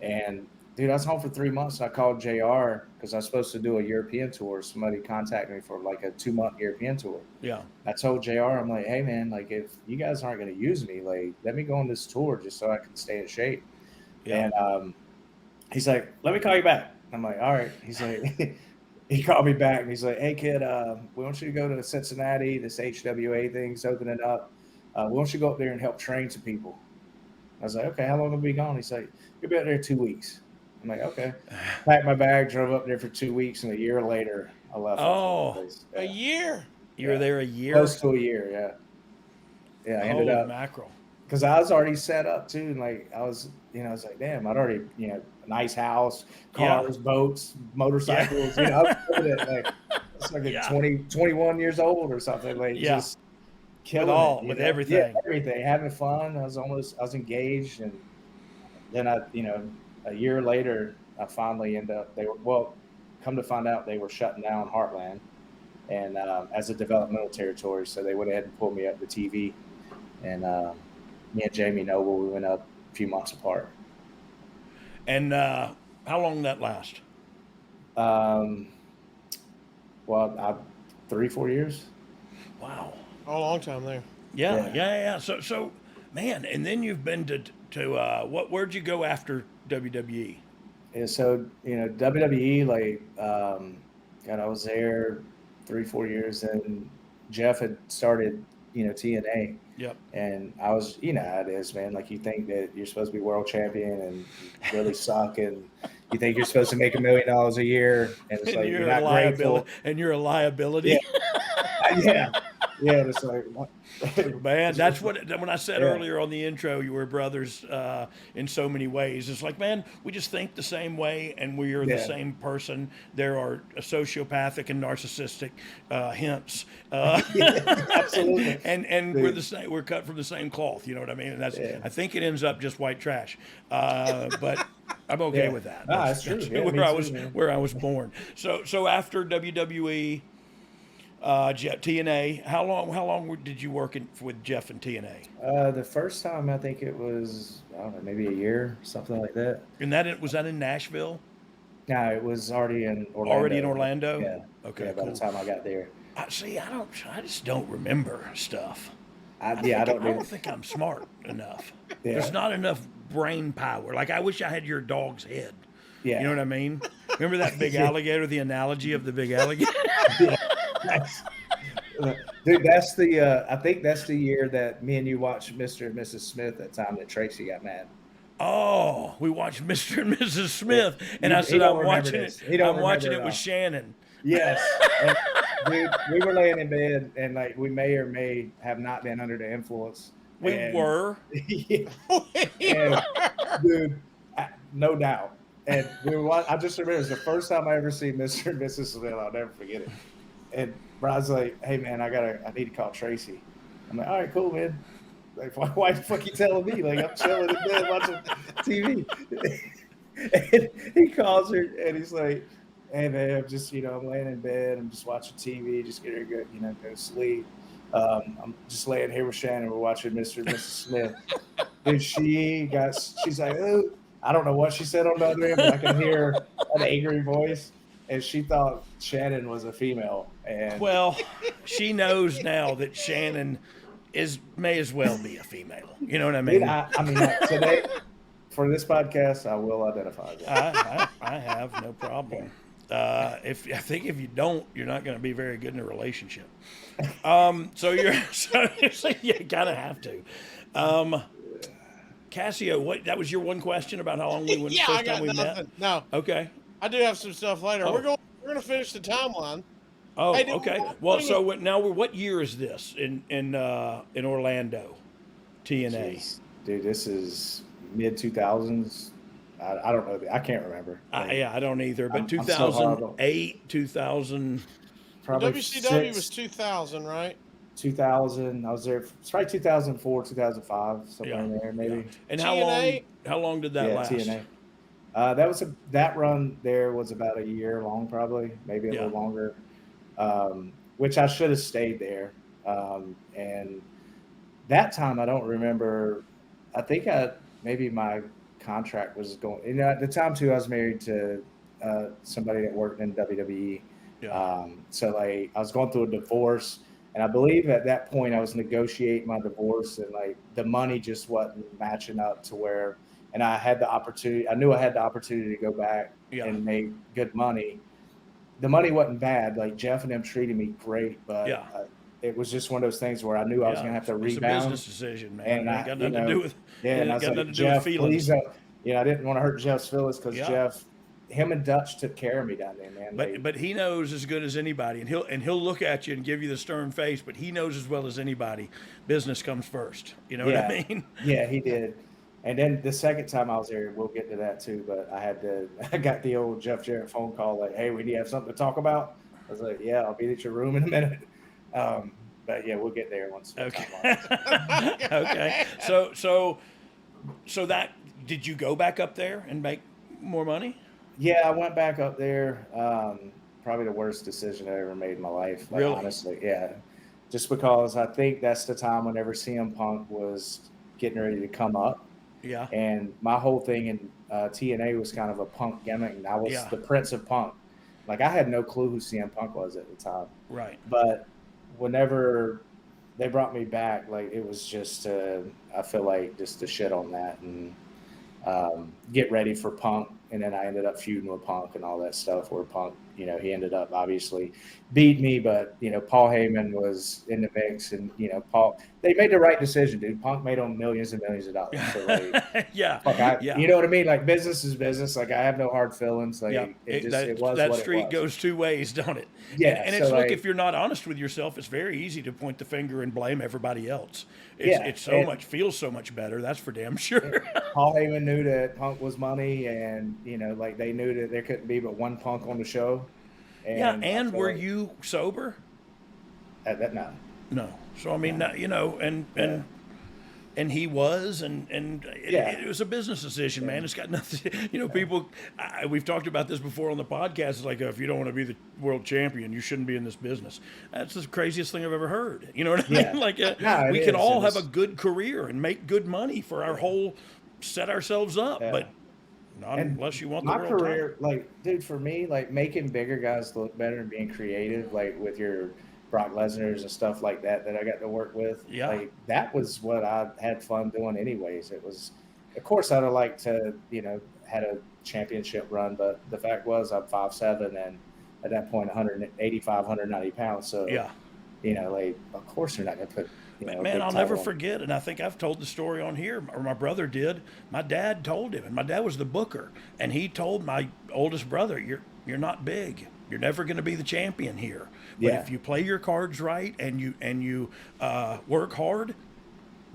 Yeah. And, dude, I was home for 3 months. And I called JR because I was supposed to do a European tour. Somebody contacted me for like a 2-month European tour. Yeah. I told JR, I'm like, "Hey, man, like if you guys aren't going to use me, like let me go on this tour just so I can stay in shape." Yeah. And he's like, "Let me call you back." I'm like, "All right." He's like, he called me back and he's like, "Hey kid, we want you to go to Cincinnati. This HWA thing's opening up. We want you to go up there and help train some people." I was like, "Okay, how long will we be gone?" He's like, "You'll be out there 2 weeks." I'm like, "Okay." Packed my bag, drove up there for 2 weeks, and a year later, I left. Oh, a year? You were there a year? Close to a year, yeah. Yeah, I ended up mackerel. Because I was already set up too, and like I was like, damn, I'd already, a nice house, cars, boats, motorcycles. I was doing it like it's like 21 years old or something. Like just killing with everything. Yeah, everything, having fun. I was engaged, and then a year later, I finally ended up. Come to find out, they were shutting down Heartland, and as a developmental territory, so they went ahead and pulled me up to TV, and me and Jamie Noble, we went up a few months apart. And how long did that last? Well, 3-4 years. Wow. Oh, a long time there. Yeah. So, man, and then you've been to where'd you go after WWE? And so, WWE, like, God, I was there 3-4 years, and Jeff had started, TNA. Yep. And I was, how it is, man. Like, you think that you're supposed to be world champion and you really suck, and you think you're supposed to make $1 million a year, and it's like you're not grateful. And you're a liability. Yeah. Yeah. It's like, what? Man, that's when I said earlier on the intro, you were brothers in so many ways. It's like, man, we just think the same way, and we are the same person. There are sociopathic and narcissistic hints, absolutely, and we're the same. We're cut from the same cloth. You know what I mean? And that's. I think it ends up just white trash, but I'm okay with that. That's true. Where I was born. So after WWE. TNA. How long did you work with Jeff and TNA? The first time, I think it was, I don't know, maybe a year, something like that. And was that in Nashville? No, it was already in Orlando. Already in Orlando? Yeah. Okay. Yeah, by the time I got there. I just don't remember stuff. I don't think I'm smart enough. Yeah. There's not enough brain power. Like, I wish I had your dog's head. Yeah. You know what I mean? Remember that big alligator? The analogy of the big alligator. Dude, I think that's the year that me and you watched Mr. and Mrs. Smith, that time that Tracy got mad. Oh, we watched Mr. and Mrs. Smith, and I said, I'm watching it with Shannon. Yes. And, dude, we were laying in bed, and like we may or may have not been under the influence. We were. Yeah. And, dude, no doubt. And I just remember it was the first time I ever seen Mr. and Mrs. Smith. I'll never forget it. And Brian's like, "Hey man, I need to call Tracy." I'm like, "All right, cool, man." Like, why the fuck you telling me? Like, I'm chilling in bed watching TV. And he calls her, and he's like, "Hey man, I'm just, I'm laying in bed. I'm just watching TV, just getting good, go to sleep. I'm just laying here with Shannon. We're watching Mr. and Mrs. Smith." And she's like, "Oh," I don't know what she said on the other end, but I can hear an angry voice. And she thought Shannon was a female. And well, she knows now that Shannon may as well be a female. You know what I mean? Dude, I mean, today for this podcast, I will identify that. I have no problem. I think if you don't, you're not going to be very good in a relationship. So you kind of have to. Casio, that was your one question about how long we went? Yeah, first I got time we nothing. met? No. Okay. I do have some stuff later. Oh. We're going to finish the timeline. Oh, Hey, okay. Well, so what year is this in Orlando, TNA? Jeez. Dude, this is mid 2000s. I don't know. I can't remember. I don't either. But I'm so 2008, 2000. Probably WCW was 2000, right? 2000. I was there. It's probably 2004, 2005, somewhere in there, maybe. Yeah. And TNA? how long did that last? TNA. That run there was about a year long, probably, maybe a little longer. Which I should have stayed there. And that time I don't remember. I think maybe my contract was going. At the time too, I was married to somebody that worked in WWE. Yeah. So like I was going through a divorce, and I believe at that point I was negotiating my divorce, and like the money just wasn't matching up to where. And I had the opportunity. I knew I had the opportunity to go back and make good money. The money wasn't bad. Like Jeff and them treated me great, but it was just one of those things where I knew I was going to have to rebound. It's a business decision, man. And it got nothing to do with. And I was like, Jeff, please don't. I didn't want to hurt Jeff's feelings because Jeff, him and Dutch took care of me down there, man. But he knows as good as anybody, and he'll look at you and give you the stern face. But he knows as well as anybody, business comes first. You know what I mean? Yeah, he did. And then the second time I was there, we'll get to that too. But I got the old Jeff Jarrett phone call like, "Hey, we need to have something to talk about." I was like, "Yeah, I'll be at your room in a minute." But yeah, we'll get there once. Okay. Okay. So that did you go back up there and make more money? Yeah, I went back up there. Probably the worst decision I ever made in my life. Like, really? Honestly, yeah. Just because I think that's the time whenever CM Punk was getting ready to come up. Yeah. And my whole thing in TNA was kind of a Punk gimmick, and I was the Prince of Punk. Like I had no clue who CM Punk was at the time. Right. But whenever they brought me back, like it was just I feel like just to shit on that and get ready for Punk. And then I ended up feuding with Punk and all that stuff where Punk, you know, he ended up obviously beat me, but, you know, Paul Heyman was in the mix and, you know, they made the right decision, dude. Punk made them millions and millions of dollars. So like, yeah. You know what I mean? Like business is business. Like I have no hard feelings. Like it was that what street it was. goes two ways, don't it? Yeah. And it's like, if you're not honest with yourself, it's very easy to point the finger and blame everybody else. Feels so much better. That's for damn sure. Paul Heyman knew that Punk was money, and you know, like they knew that there couldn't be but one Punk on the show. And were you sober? No. So I mean, you know, and he was, and it was a business decision, man. It's got nothing. You know, people. We've talked about this before on the podcast. It's like, if you don't want to be the world champion, you shouldn't be in this business. That's the craziest thing I've ever heard. You know what I mean? Like, we can all have a good career and make good money for our whole, set ourselves up, but not unless you want the world career. title. Like, dude, for me, like making bigger guys look better and being creative, like with your Brock Lesnar's and stuff like that I got to work with. Yeah. Like that was what I had fun doing anyways. It was, of course I'd have liked to, you know, had a championship run, but the fact was I'm 5'7" and at that point 185, 190 pounds. So, you know, like, of course they're not going to put, you know, man, I'll never forget, and I think I've told the story on here, or my brother did. My dad told him, and my dad was the booker, and he told my oldest brother, you're not big. You're never going to be the champion here. But if you play your cards right and you work hard,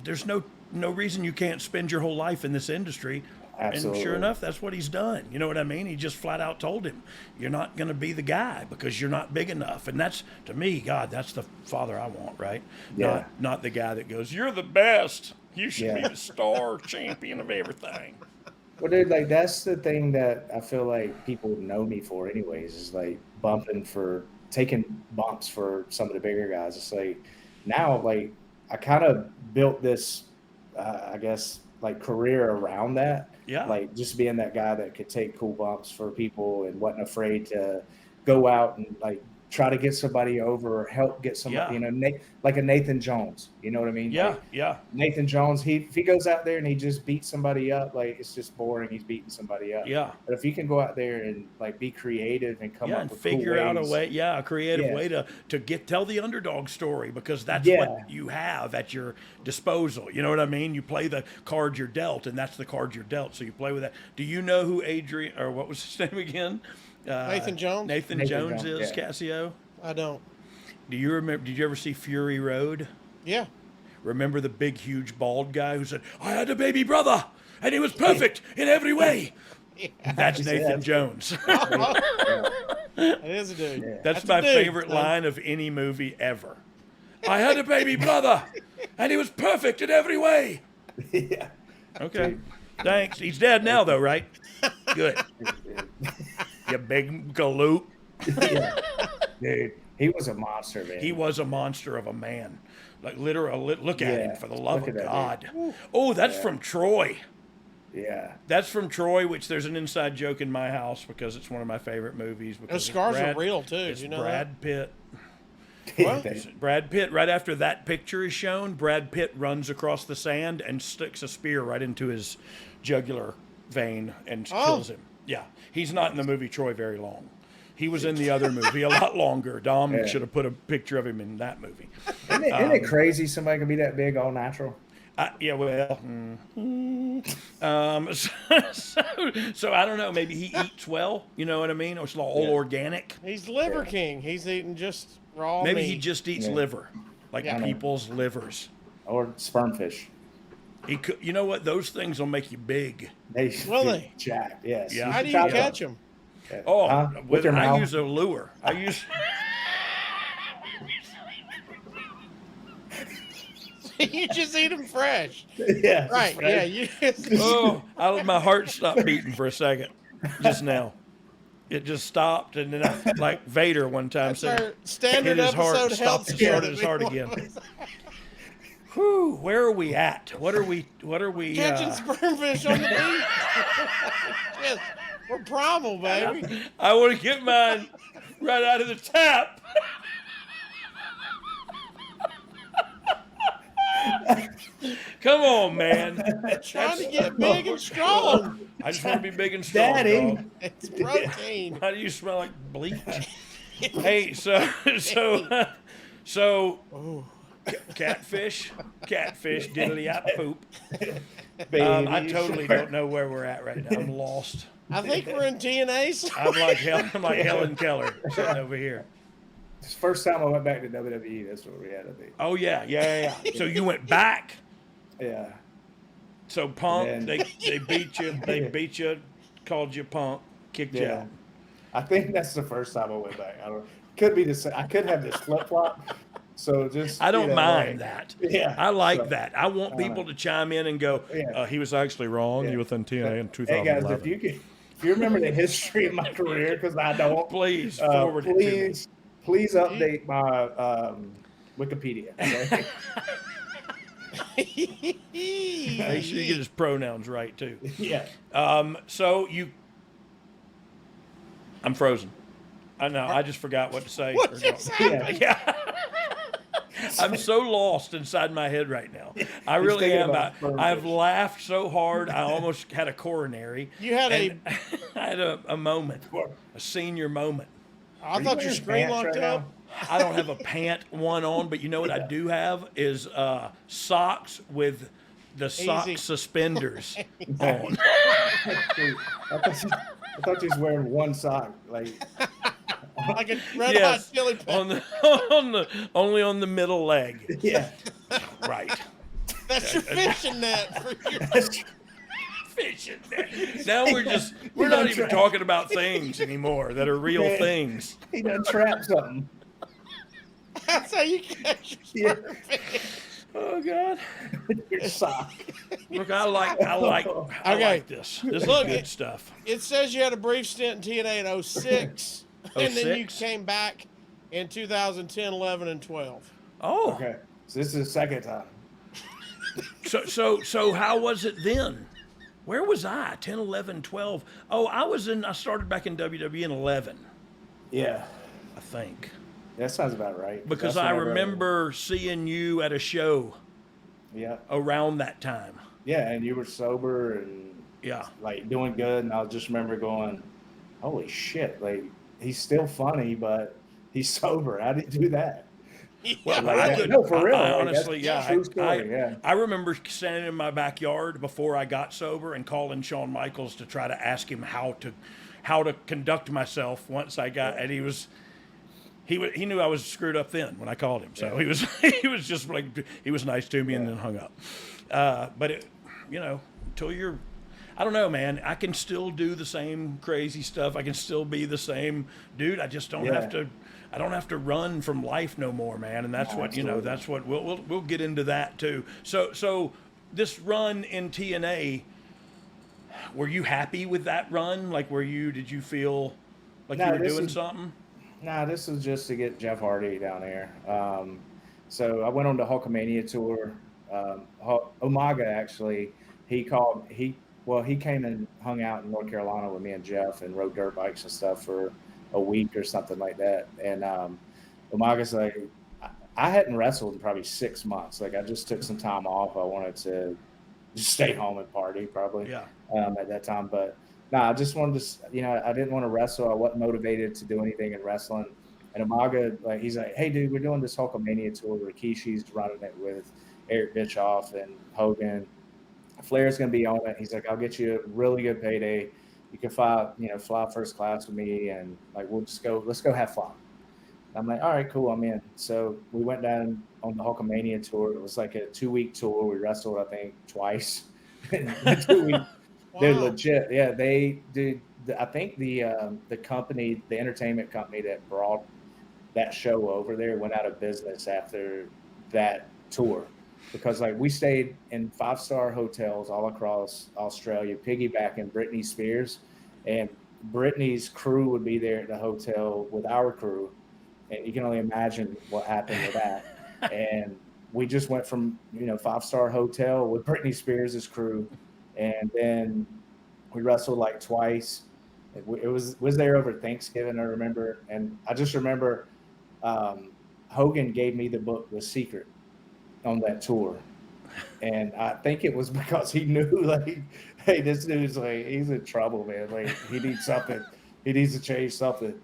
there's no reason you can't spend your whole life in this industry. Absolutely. And sure enough, that's what he's done. You know what I mean? He just flat out told him, you're not going to be the guy because you're not big enough. And that's, to me, God, that's the father I want, right? Yeah. Not the guy that goes, you're the best. You should be the star champion of everything. Well, dude, like that's the thing that I feel like people know me for anyways, is like taking bumps for some of the bigger guys. It's like now, like I kind of built this, I guess, like career around that. Yeah. Like just being that guy that could take cool bumps for people and wasn't afraid to go out and like try to get somebody over or help get somebody, you know, like a Nathan Jones, you know what I mean? Yeah, like, Nathan Jones, if he goes out there and he just beats somebody up, like it's just boring. He's beating somebody up. Yeah. But if he can go out there and like be creative and come up and with figure cool out ways, a way, a creative way to tell the underdog story, because that's what you have at your disposal. You know what I mean? You play the card you're dealt, and that's the card you're dealt. So you play with that. Do you know who what was his name again? Nathan Jones. Nathan Jones is Casio. I don't. Do you remember? Did you ever see Fury Road? Yeah. Remember the big, huge, bald guy who said, "I had a baby brother, and he was perfect in every way." That's Nathan Jones. That is a dude. Yeah. That's my favorite line of any movie ever. I had a baby brother, and he was perfect in every way. Yeah. Okay. Thanks. He's dead now, though, right? Good. You big galoot. Yeah. Dude, he was a monster, man. He was a monster of a man. Like, literally, look at him, for the love of God. Dude. Oh, that's from Troy. Yeah. That's from Troy, which there's an inside joke in my house because it's one of my favorite movies. Those scars are real, too. It's You know Brad Pitt. What? Brad Pitt, right after that picture is shown, Brad Pitt runs across the sand and sticks a spear right into his jugular vein and kills him. Yeah. He's not in the movie Troy very long. He was in the other movie a lot longer. Dom should have put a picture of him in that movie. Isn't it crazy somebody can be that big all natural? Yeah, well, so I don't know. Maybe he eats well. You know what I mean? Or it's all organic. He's liver king. He's eating just raw Maybe meat. he just eats liver, like people's livers. Or sperm fish. He could. You know what? Those things will make you big. Will they? Jack, yes. Yeah. How do you catch them? Oh, with your I mouth? use a lure. I use. You just eat them fresh. Yeah. Right. Fresh. Yeah. You My heart stopped beating for a second just now. It just stopped, and then like Vader one time said, our standard hit his heart, episode stopped health and show. started his heart again. Whew, where are we at? What are we? Catching sperm fish on the beach. Yes. We're primal, baby. I want to get mine right out of the tap. Come on, man. Trying to get big and strong. I just want to be big and strong, Daddy. dog. It's protein. Why do you smell like bleach? Hey, so catfish, diddly up poop. I totally don't know where we're at right now. I'm lost. I think we're in TNA. I'm like Helen Keller sitting over here. It's the first time I went back to WWE. That's where we had to be. Oh yeah. So you went back. Yeah. So Punk, And- they beat you. They beat you, called you Punk, kicked you Yeah. out. I think that's the first time I went back. Could be the same. I could have this flip flop. So just I don't mind that. Yeah. I like So, that. I want people to chime in and go, Yeah. he was actually wrong. Yeah. You were in TNA in Hey 2011. guys, if you remember the history of my career, because I don't, Please forward it to me. please update my Wikipedia. Okay? Make sure you get his pronouns right too. Yeah. I'm frozen. I know. I just forgot what to say. What just happened? Yeah. I'm so lost inside my head right now. I really thinking am. about I've laughed so hard, I almost had a coronary. You had and I had a moment, a senior moment. I thought your wearing screen pants locked right up. I don't have a pant one on, but you know what I do have is socks with the sock Easy. suspenders on. I thought you was wearing one sock. Like, Like a red Yes, hot chili pepper. only on the middle leg. yeah. Right. That's your fishing net for your. Fishing net. Now we're not even talking about things anymore that are real things. He done trapped something. That's how you catch your fish. Oh God. Your sock. Look, I like this. This Look, is good stuff. It says you had a brief stint in TNA in 06, and then you 06? came back in 2010, 11, and 12. Oh. Okay. So this is the second time. So how was it then? Where was I? 10, 11, 12. Oh, I started back in WWE in 11, Yeah. I think. That sounds about right. Because That's I whenever remember seeing you at a show Yeah. around that time. Yeah, and you were sober and Yeah. like doing good, and I just remember going, "Holy shit! Like he's still funny, but he's sober. How did he do that?" Well, Like, I that- could, no, for real. I like, honestly, that's yeah. a true story. Yeah. I remember standing in my backyard before I got sober and calling Shawn Michaels to try to ask him how to conduct myself once I got, and he knew I was screwed up then when I called him. So he was just like, he was nice to me and then hung up. But until you're, I don't know, man. I can still do the same crazy stuff. I can still be the same dude. I just don't have to. I don't have to run from life no more, man. And that's what absolutely. That's what we'll get into that too. So this run in TNA, were you happy with that run? Like, did you feel like No, you were this doing is- something? Nah, this was just to get Jeff Hardy down here. So I went on the Hulkamania tour. Umaga actually, he came and hung out in North Carolina with me and Jeff and rode dirt bikes and stuff for a week or something like that. And Umaga's like, I hadn't wrestled in probably 6 months. Like I just took some time off. I wanted to just stay home and party probably at that time. But no, I just wanted to, I didn't want to wrestle. I wasn't motivated to do anything in wrestling. And Umaga, like, he's like, hey, dude, we're doing this Hulkamania tour. Rikishi's running it with Eric Bischoff and Hogan. Flair's going to be on it. He's like, I'll get you a really good payday. You can fly first class with me, and like let's go have fun. I'm like, all right, cool, I'm in. So we went down on the Hulkamania tour. It was like a 2-week tour. We wrestled, I think, twice. 2 weeks. Wow. They're legit. Yeah, they did. I think the company, the entertainment company that brought that show over there went out of business after that tour. Because like we stayed in 5-star hotels all across Australia, piggybacking Britney Spears, and Britney's crew would be there at the hotel with our crew, and you can only imagine what happened with that. And we just went from 5-star hotel with Britney Spears' crew, and then we wrestled like twice, It was there over Thanksgiving, I remember, and I just remember Hogan gave me the book The Secret on that tour, and I think it was because he knew, like, hey, this dude's like, he's in trouble, man. Like, he needs something. He needs to change something,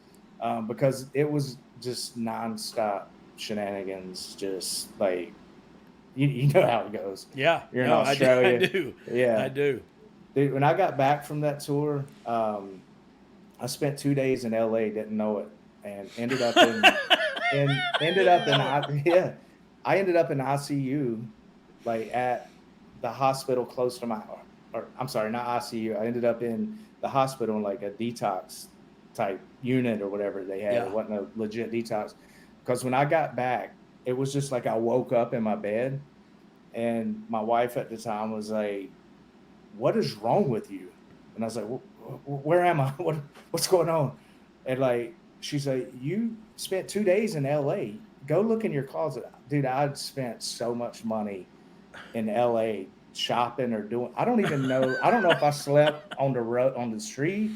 because it was just nonstop shenanigans, just like you know how it goes. Yeah. You're in No, Australia. I do. Yeah, I do. dude. When I got back from that tour, I spent 2 days in LA, didn't know it, and ended up in I ended up in ICU, like at the hospital close to my, or I'm sorry, not ICU. I ended up in the hospital in like a detox type unit or whatever they had. Yeah. It wasn't a legit detox, because when I got back, it was just like I woke up in my bed, and my wife at the time was like, "What is wrong with you?" And I was like, "Where am I? What's going on?" And like, she's like, "You spent 2 days in LA. Go look in your closet." Dude, I'd spent so much money in LA shopping or doing, I don't even know. I don't know if I slept on the road, on the street.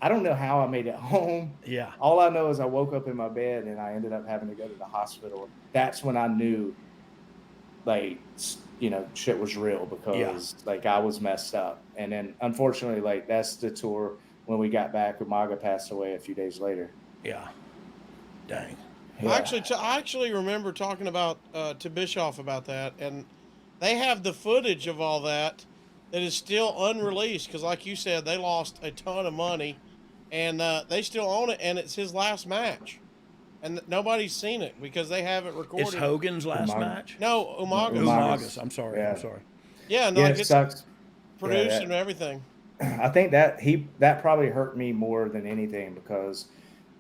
I don't know how I made it home. Yeah. All I know is I woke up in my bed and I ended up having to go to the hospital. That's when I knew, like, shit was real, because like I was messed up. And then unfortunately, like, that's the tour when we got back, Umaga passed away a few days later. Yeah. Dang. Yeah. I actually remember talking about to Bischoff about that, and they have the footage of all that is still unreleased, because like you said, they lost a ton of money, and they still own it, and it's his last match, and nobody's seen it because they haven't recorded. It's Hogan's last Umaga. match? No, Umaga's. Umaga's. I'm sorry. Yeah. I'm sorry. Yeah, no, Yeah, like it it's sucks. produced Yeah, and everything. I think that probably hurt me more than anything, because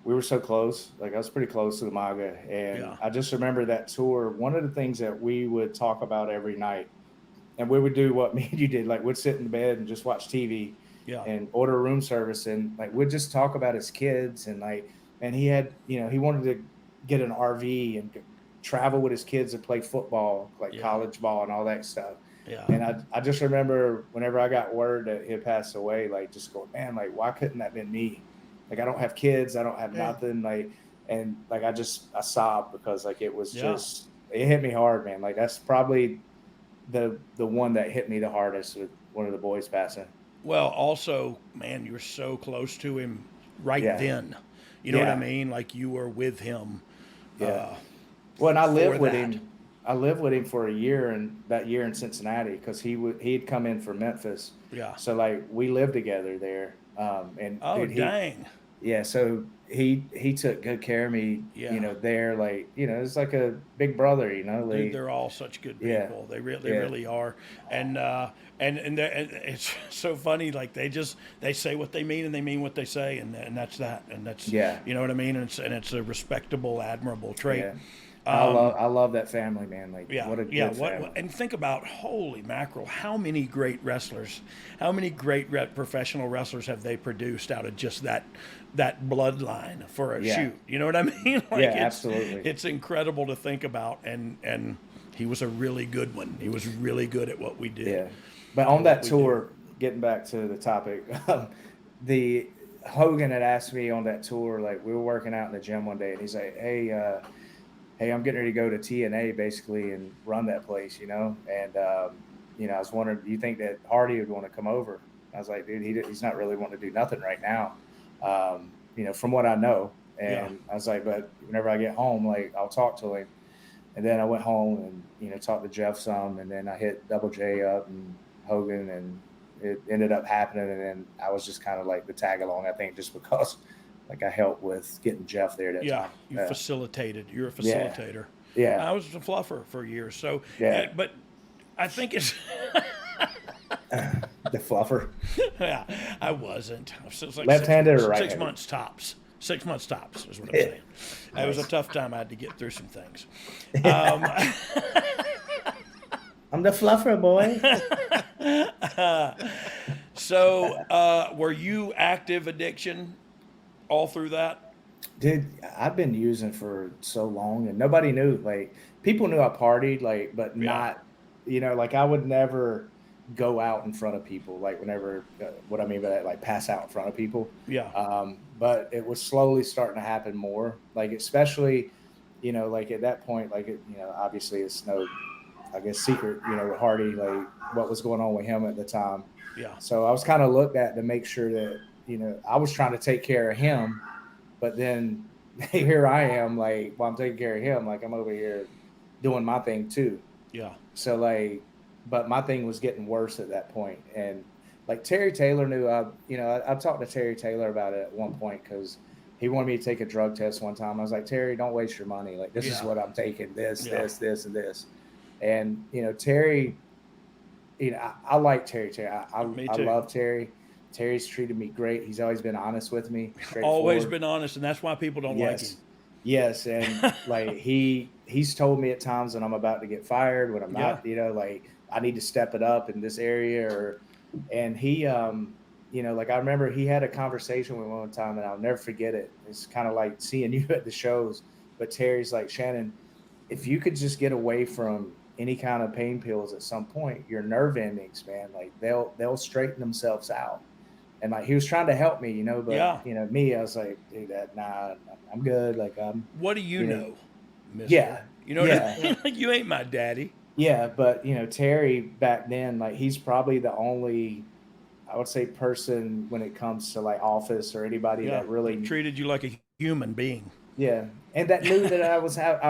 we were so close. Like, I was pretty close to the MAGA, and Yeah. I just remember that tour. One of the things that we would talk about every night, and we would do what me and you did, like we'd sit in bed and just watch TV, Yeah. and order room service, and like we'd just talk about his kids, and like, and he had, he wanted to get an RV and travel with his kids and play football, like college ball and all that stuff. Yeah. And I just remember whenever I got word that he had passed away, like, just going, man, like, why couldn't that been me? Like, I don't have kids, I don't have nothing, like, and like I sobbed, because like it was just, it hit me hard, man. Like, that's probably the one that hit me the hardest, with one of the boys passing. Well, also, man, you're so close to him right then. You know what I mean? Like, you were with him. Yeah. Well, and I lived with him. I lived with him for a year, and that year in Cincinnati, because he'd come in from Memphis. Yeah. So like we lived together there. And dude, dang. Yeah. So he took good care of me. Yeah. There, like, it's like a big brother. Like, dude, they're all such good people. They really are. And it's so funny. Like, they say what they mean, and they mean what they say, and that's that. And that's you know what I mean. And it's a respectable, admirable trait. Yeah. I love that family, man. Like, what a good family. And think about, holy mackerel, how many great wrestlers, how many great professional wrestlers have they produced out of just that bloodline for a shoot? You know what I mean? Like, absolutely. It's incredible to think about, and he was a really good one. He was really good at what we did. Yeah. But on that tour, getting back to the topic, the Hogan had asked me on that tour, like, we were working out in the gym one day, and he's like, hey, I'm getting ready to go to TNA, basically, and run that place, And, I was wondering, do you think that Hardy would want to come over? I was like, dude, he's not really wanting to do nothing right now, from what I know. And I was like, but whenever I get home, like, I'll talk to him. And then I went home and, talked to Jeff some, and then I hit Double J up and Hogan, and it ended up happening. And then I was just kind of like the tag along, I think, just because, like, I helped with getting Jeff there that time. You facilitated. You're a facilitator. Yeah. I was a fluffer for years. So, but I think it's the fluffer. Yeah, I wasn't. So like left-handed or right-handed? 6 months tops. 6 months tops is what I'm saying. It was a tough time. I had to get through some things. I'm the fluffer, boy. So, were you active addiction all through that? Dude, I've been using for so long, and nobody knew. Like, people knew I partied, like, but not, like, I would never go out in front of people, like whenever, what I mean by that, like pass out in front of people. Yeah. But it was slowly starting to happen more, like especially, like at that point, like obviously it's no, I guess, secret, with Hardy, like what was going on with him at the time. Yeah. So I was kind of looked at to make sure that I was trying to take care of him, but then here I am, like while I'm taking care of him, like I'm over here doing my thing too. Yeah. So like, but my thing was getting worse at that point, and like Terry Taylor knew. I talked to Terry Taylor about it at one point because he wanted me to take a drug test one time. I was like, Terry, don't waste your money. Like this is what I'm taking. This, and this. And Terry, I like Terry. I love Terry. Terry's treated me great. He's always been honest with me. Always been honest, and that's why people don't like him. Yes, and like he's told me at times when I'm about to get fired, when I'm not, like I need to step it up in this area, and he, like I remember he had a conversation with me one time, and I'll never forget it. It's kind of like seeing you at the shows, but Terry's like, Shannon, if you could just get away from any kind of pain pills at some point, your nerve endings, man, like they'll straighten themselves out. And like he was trying to help me, but me, I was like, dude, nah, I'm good. Like what do you know? Mister? Yeah. What I mean? Like you ain't my daddy. Yeah, but Terry back then, like he's probably the only, I would say, person when it comes to like office or anybody that really treated you like a human being. Yeah. And that knew that I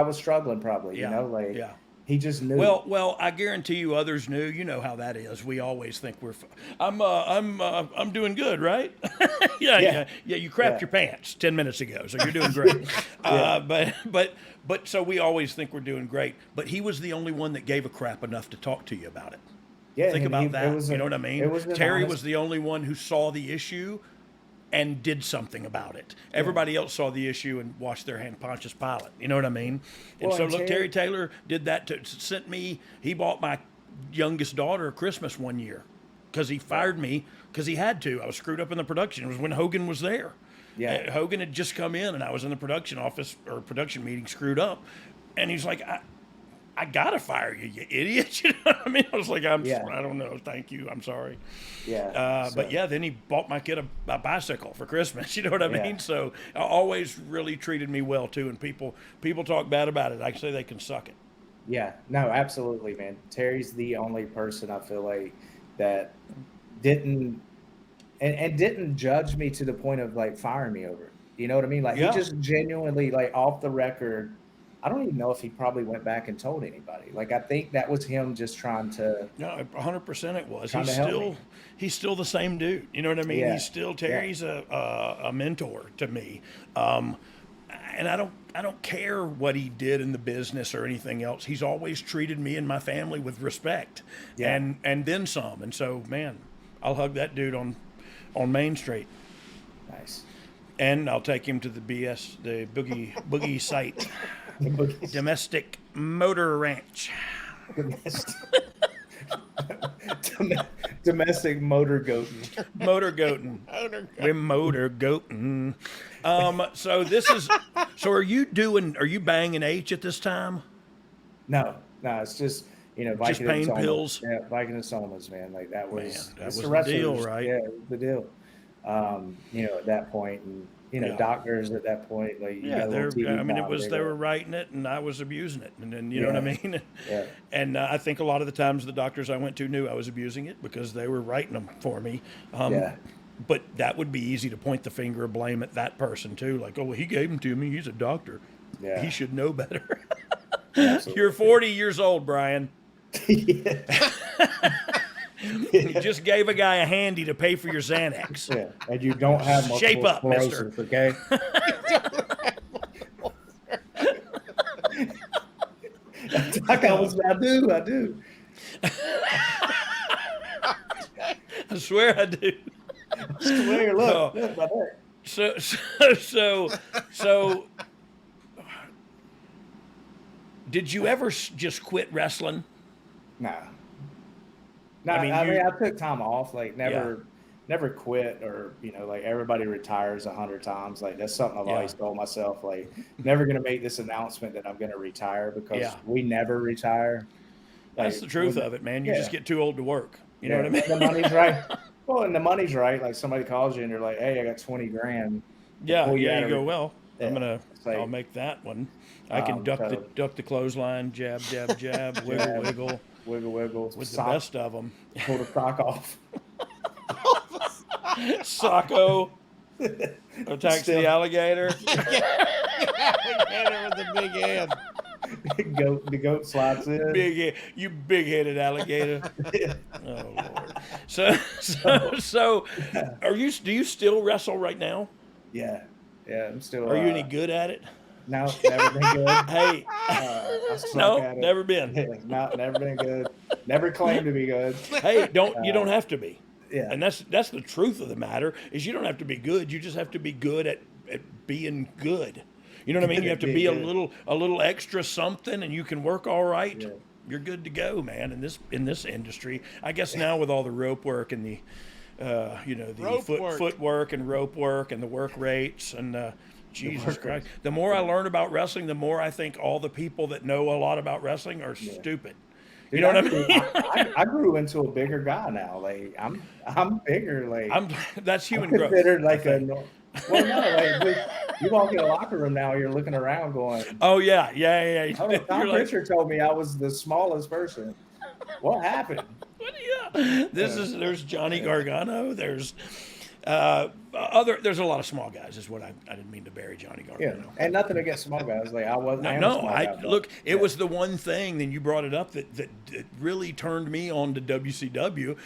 was struggling probably, he just knew. Well, I guarantee you others knew. You know how that is. We always think I'm doing good, right? Yeah. You crapped your pants 10 minutes ago, so you're doing great. But so we always think we're doing great. But he was the only one that gave a crap enough to talk to you about it. Yeah, think about that. You know what I mean? Terry was the only one who saw the issue and did something about it. Everybody else saw the issue and washed their hand, Pontius Pilate. You know what I mean? And so look, Terry Taylor did that. He bought my youngest daughter a Christmas one year because he fired me because he had to. I was screwed up in the production. It was when Hogan was there. Yeah. Hogan had just come in and I was in the production office or production meeting screwed up. And he's like, I gotta fire you, you idiot. You know what I mean? I was like, I don't know. Thank you. I'm sorry. Yeah. But then he bought my kid a bicycle for Christmas. You know what I mean? So always really treated me well too. And people talk bad about it. I say they can suck it. Yeah, no, absolutely, man. Terry's the only person I feel like that didn't judge me to the point of like firing me over it. You know what I mean? Like he just genuinely, like off the record, I don't even know if he probably went back and told anybody. Like I think that was him just trying to. No, 100% it was. He's still the same dude. You know what I mean? Yeah. He's still Terry's a mentor to me. And I don't care what he did in the business or anything else. He's always treated me and my family with respect, and then some. And so, man, I'll hug that dude on Main Street. Nice. And I'll take him to the boogie site. Domestic Motor Ranch. Domestic motor goating. Motor goating. We're motor goating. So are you banging H at this time? No, it's just Vicodin just pain pills. Yeah, Vicodin somas, man. Like that was the deal, right? Yeah, it was the deal. At that point, and doctors at that point, like they were writing it, and I was abusing it, and then you know what I mean. Yeah. And I think a lot of the times the doctors I went to knew I was abusing it because they were writing them for me. But that would be easy to point the finger of blame at that person too, like, oh, well, he gave them to me. He's a doctor. Yeah. He should know better. You're 40 years old, Brian. You just gave a guy a handy to pay for your Xanax. Yeah, and you don't have multiple shape up, mister. Okay. I do. I swear I do. I swear, look my neck. So. Did you ever just quit wrestling? No. No, I mean, I took time off, like never quit, or like everybody retires 100 times. Like that's something I've always told myself. Like, never gonna make this announcement that I'm gonna retire because we never retire. That's the truth of it, man. You just get too old to work. You know what I mean? The money's right. Well, and the money's right. Like somebody calls you and they're like, "Hey, I got 20 grand." Yeah, you yeah. out You of go, it. well, Yeah, it's like, I'll make that one. I can duck so the clothesline, jab, jab, jab, wiggle, jab, wiggle, wiggle, with the sock, best of them. pull the sock off. Socko attacks the alligator. Alligator with the big head. The goat slides in. You big-headed alligator. Oh Lord. So, do you still wrestle right now? Yeah, I'm still. Are you any good at it? No, never been good. Hey, I suck no, at it. never been. No, never been good. Never claimed to be good. Hey, you don't have to be. Yeah. And that's the truth of the matter is you don't have to be good. You just have to be good at being good. You know what I mean? You have to be a little extra something, and you can work all right. Yeah. You're good to go, man. In this industry, I guess now with all the rope work and the footwork and rope work and the work rates and Jesus Christ, the more I learn about wrestling, the more I think all the people that know a lot about wrestling are stupid. Dude, you know what I mean? I grew into a bigger guy now. Like I'm bigger. Like that's human I'm growth. considered like a. Well, no, like you walk in a locker room now, you're looking around going, "Oh yeah." Oh, Tom Pritchard told me I was the smallest person. What happened? There's Johnny Gargano. There's there's a lot of small guys. Is what I didn't mean to bury Johnny Gargano. Yeah, and nothing against small guys. Like I was. Look. It was the one thing. Then you brought it up that really turned me on to WCW.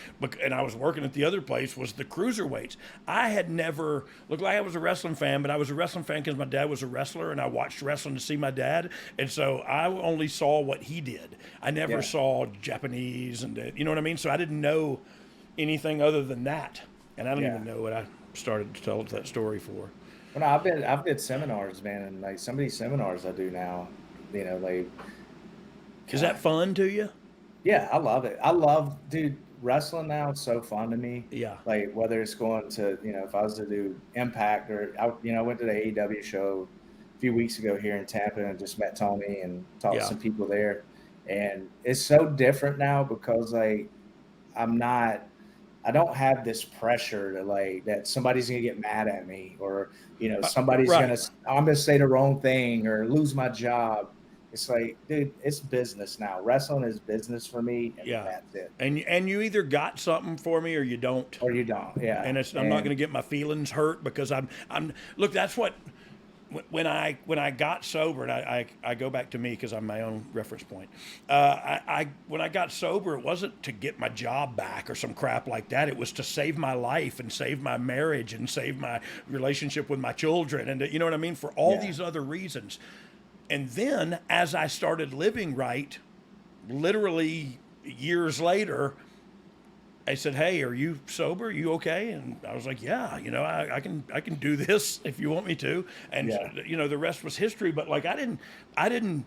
And I was working at the other place was the cruiserweights. I had never looked like I was a wrestling fan, but I was a wrestling fan because my dad was a wrestler, and I watched wrestling to see my dad, and so I only saw what he did. I never saw Japanese, and you know what I mean. So I didn't know anything other than that. And I don't even know what I started to tell that story for. Well, no, I've been seminars, man, and like some of these seminars I do now, you know, like. Is that fun to you? Yeah, I love it. Dude, wrestling now is so fun to me. Yeah. Like whether it's going to, if I was to do Impact or I went to the AEW show a few weeks ago here in Tampa and just met Tony and talked to some people there, and it's so different now because like I don't have this pressure to like that somebody's gonna get mad at me or somebody's I'm gonna say the wrong thing or lose my job. It's like, dude, it's business now. Wrestling is business for me, and that's it. And you either got something for me or you don't. Or you don't, yeah. And I'm not gonna get my feelings hurt because I'm look. That's what. When I got sober, and I go back to me because I'm my own reference point. When I got sober, it wasn't to get my job back or some crap like that. It was to save my life and save my marriage and save my relationship with my children, and you know what I mean, for all these other reasons. And then as I started living right, literally years later, I said, "Hey, are you sober? Are you okay?" And I was like, "Yeah, I can do this if you want me to." And the rest was history. But like, I didn't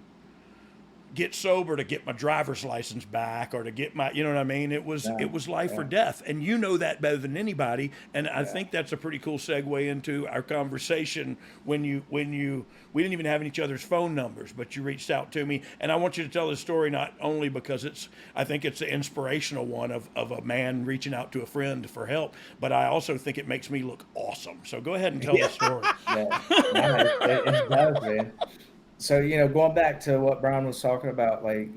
get sober to get my driver's license back or to get my, you know what I mean? It was life or death, and you know that better than anybody. And I think that's a pretty cool segue into our conversation when we didn't even have each other's phone numbers, but you reached out to me, and I want you to tell this story not only because I think it's an inspirational one of a man reaching out to a friend for help, but I also think it makes me look awesome. So go ahead and tell the story. It does, man. So, going back to what Brian was talking about, like,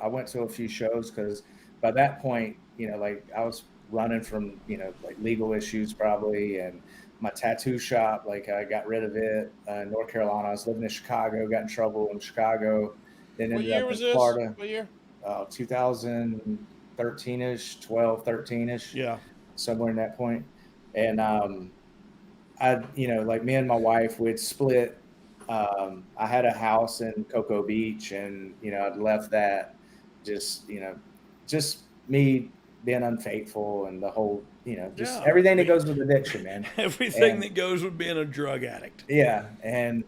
I went to a few shows because by that point, like I was running from, like legal issues probably. And my tattoo shop, like I got rid of it in North Carolina. I was living in Chicago, got in trouble in Chicago. Then What year was this? Florida. What year? 2013-ish, 12, 13-ish. Yeah. Somewhere in that point. And like me and my wife, we'd split. I had a house in Cocoa Beach, and I'd left that, just me being unfaithful and the whole, everything that goes with addiction, man. Everything that goes with being a drug addict. Yeah, and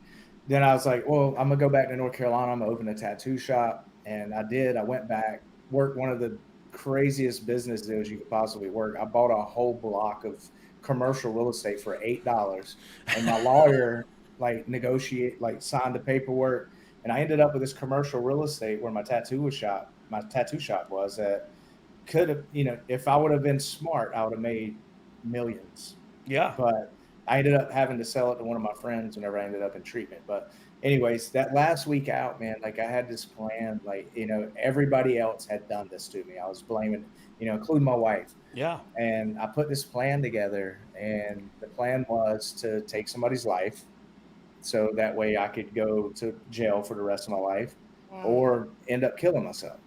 then I was like, well, I'm gonna go back to North Carolina. I'm gonna open a tattoo shop, and I did. I went back, worked one of the craziest business deals you could possibly work. I bought a whole block of commercial real estate for $8, and my lawyer signed the paperwork, and I ended up with this commercial real estate where my tattoo shop was at could have, if I would have been smart, I would have made millions. Yeah. But I ended up having to sell it to one of my friends whenever I ended up in treatment. But anyways, that last week out, man, like I had this plan, like, everybody else had done this to me. I was blaming, including my wife. Yeah. And I put this plan together, and the plan was to take somebody's life so that way I could go to jail for the rest of my life or end up killing myself.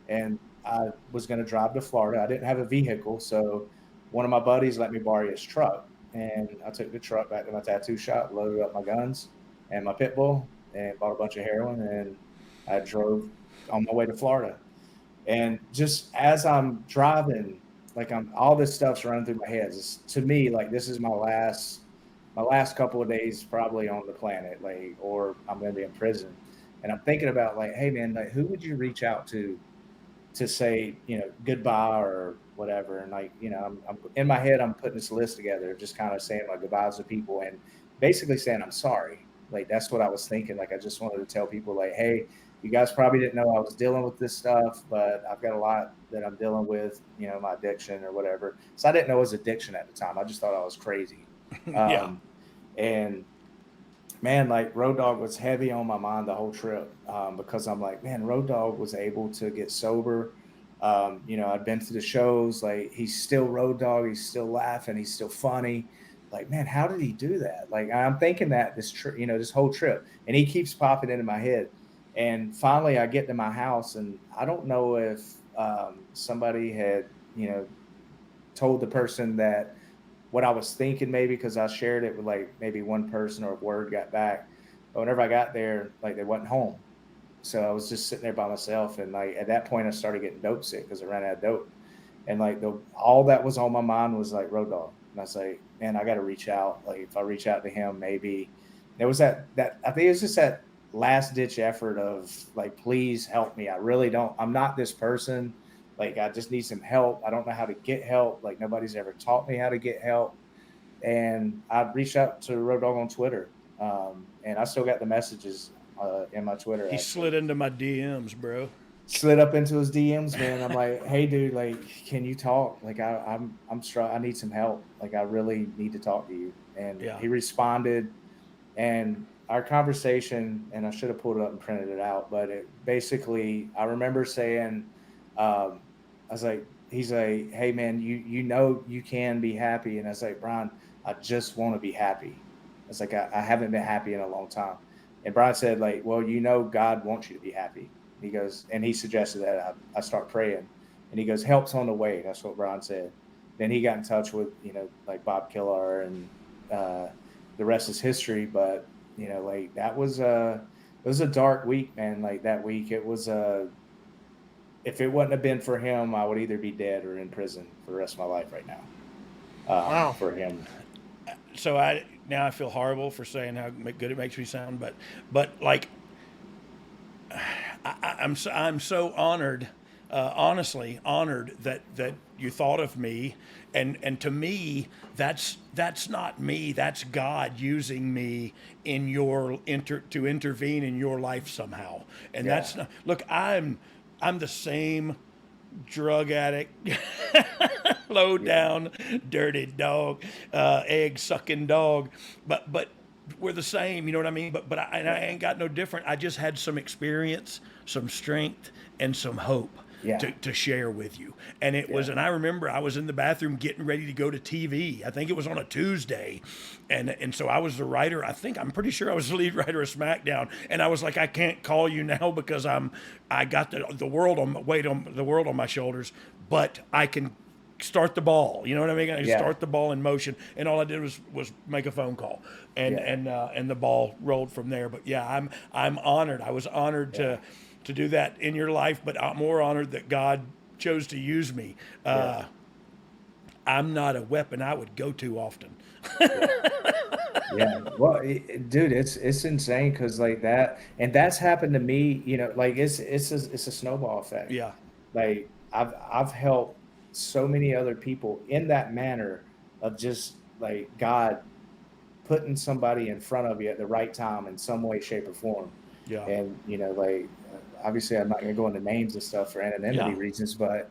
And I was going to drive to Florida. I didn't have a vehicle, so one of my buddies let me borrow his truck. And I took the truck back to my tattoo shop, loaded up my guns and my pit bull, and bought a bunch of heroin, and I drove on my way to Florida. And just as I'm driving, like all this stuff's running through my head. To me, like this is my last couple of days probably on the planet, like, or I'm going to be in prison. And I'm thinking about like, hey man, like who would you reach out to say, goodbye or whatever. And like, I'm in my head, I'm putting this list together, just kind of saying like goodbyes to people and basically saying, I'm sorry. Like, that's what I was thinking. Like, I just wanted to tell people like, hey, you guys probably didn't know I was dealing with this stuff, but I've got a lot that I'm dealing with, my addiction or whatever. So I didn't know it was addiction at the time. I just thought I was crazy. Yeah. And man, like Road Dogg was heavy on my mind the whole trip because I'm like, man, Road Dogg was able to get sober. I'd been to the shows, like he's still Road Dogg. He's still laughing. He's still funny. Like, man, how did he do that? Like, I'm thinking that this whole trip, and he keeps popping into my head. And finally I get to my house, and I don't know if somebody had, told the person that what I was thinking, maybe because I shared it with like maybe one person or word got back. But whenever I got there, like they wasn't home. So I was just sitting there by myself. And like at that point I started getting dope sick because I ran out of dope. And like all that was on my mind was like Road Dogg. And I was like, man, I got to reach out. Like if I reach out to him, maybe there was that I think it was just that last ditch effort of like, please help me. I'm not this person. Like, I just need some help. I don't know how to get help. Like, nobody's ever taught me how to get help. And I reached out to Road Dogg on Twitter. And I still got the messages in my Twitter. He slid into my DMs, bro. Slid up into his DMs, man. I'm like, hey, dude, like, can you talk? Like, I'm struggling. I need some help. Like, I really need to talk to you. And he responded. And our conversation, and I should have pulled it up and printed it out, but it basically, I remember saying, I was like, he's like, hey man, you can be happy. And I was like, Brian, I just want to be happy. It's like, I haven't been happy in a long time. And Brian said like, well, God wants you to be happy. He goes, and he suggested that I start praying. And he goes, help's on the way. That's what Brian said. Then he got in touch with, like Bob Killar, and the rest is history. But, like it was a dark week, man. Like that week, it was if it wouldn't have been for him, I would either be dead or in prison for the rest of my life right now. Wow. For him. So I feel horrible for saying how good it makes me sound, but like I'm so honored, honestly honored that you thought of me, and to me that's not me, that's God using me in to intervene in your life somehow. And that's not, look, I'm the same drug addict, low down, dirty dog, egg sucking dog, but we're the same, you know what I mean? But I ain't got no different. I just had some experience, some strength, and some hope to share with you. And it was, and I remember I was in the bathroom getting ready to go to TV. I think it was on a Tuesday. And so I was the writer. I'm pretty sure I was the lead writer of SmackDown. And I was like, I can't call you now because I got the world on my shoulders, but I can start the ball. You know what I mean? I start the ball in motion. And all I did was make a phone call, and the ball rolled from there. But yeah, I'm honored. I was honored to do that in your life, but I'm more honored that God chose to use me. I'm not a weapon I would go to often. Well, dude, it's insane because like that, and that's happened to me. Like it's a snowball effect. Yeah, like I've helped so many other people in that manner of just like God putting somebody in front of you at the right time in some way, shape, or form. Yeah, and like obviously I'm not going to go into names and stuff for anonymity reasons, but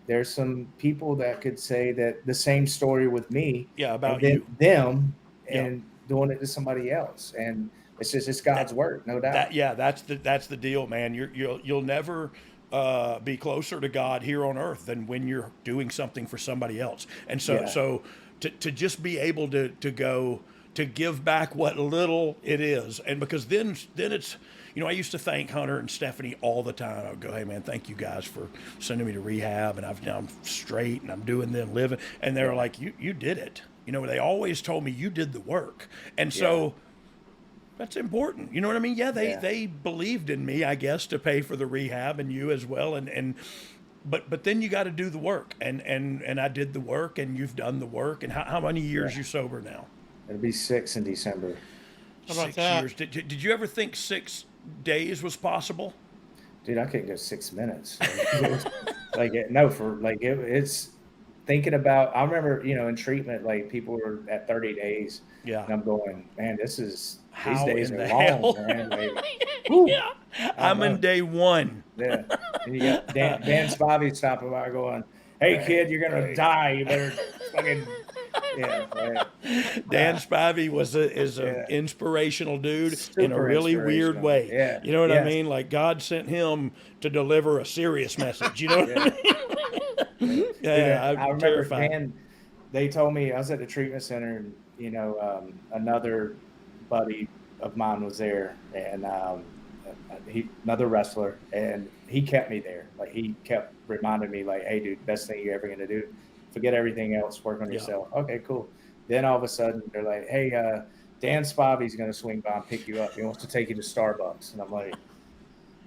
There's some people that could say that the same story with me, Yeah, about and then you. them, Yeah. and doing it to somebody else, and it's God's work, no doubt. That's the deal, man. You'll never be closer to God here on earth than when you're doing something for somebody else. And so Yeah. so to just be able to go to give back what little it is, and because then it's, I used to thank Hunter and Stephanie all the time. I would go, hey man, thank you guys for sending me to rehab, and now I'm straight and I'm doing them living, and they were like, you did it. They always told me you did the work, and so. That's important. You know what I mean? Yeah, they believed in me, I guess, to pay for the rehab, and you as well. But then you got to do the work, and I did the work, and you've done the work. And how many years you sober now? It'll be 6 in December. How about 6 that? years. Did you ever think 6 days was possible? Dude, I couldn't go 6 minutes. It's thinking about. I remember, in treatment, like people were at 30 days. Yeah. And I'm going, man, these How days in are the long, hell? man. Like, whew. Yeah. I'm in day 1. Yeah. And you got Dan Spivey stopping by going, hey, kid, you're going to die. You better fucking. Yeah. Right. Dan Spivey is an inspirational dude in a Super really weird inspirational. way. Yeah. You know what I Yes. mean? Like God sent him to deliver a serious message. You know what I mean? Yeah, I I'm remember terrified. Dan, they told me I was at the treatment center, and another buddy of mine was there, and another wrestler, and he kept me there. Like he kept reminding me, like, hey, dude, best thing you're ever gonna do. Forget everything else. Work on yourself. Okay, cool. Then all of a sudden they're like, hey, Dan Spivey's gonna swing by and pick you up. He wants to take you to Starbucks, and I'm like.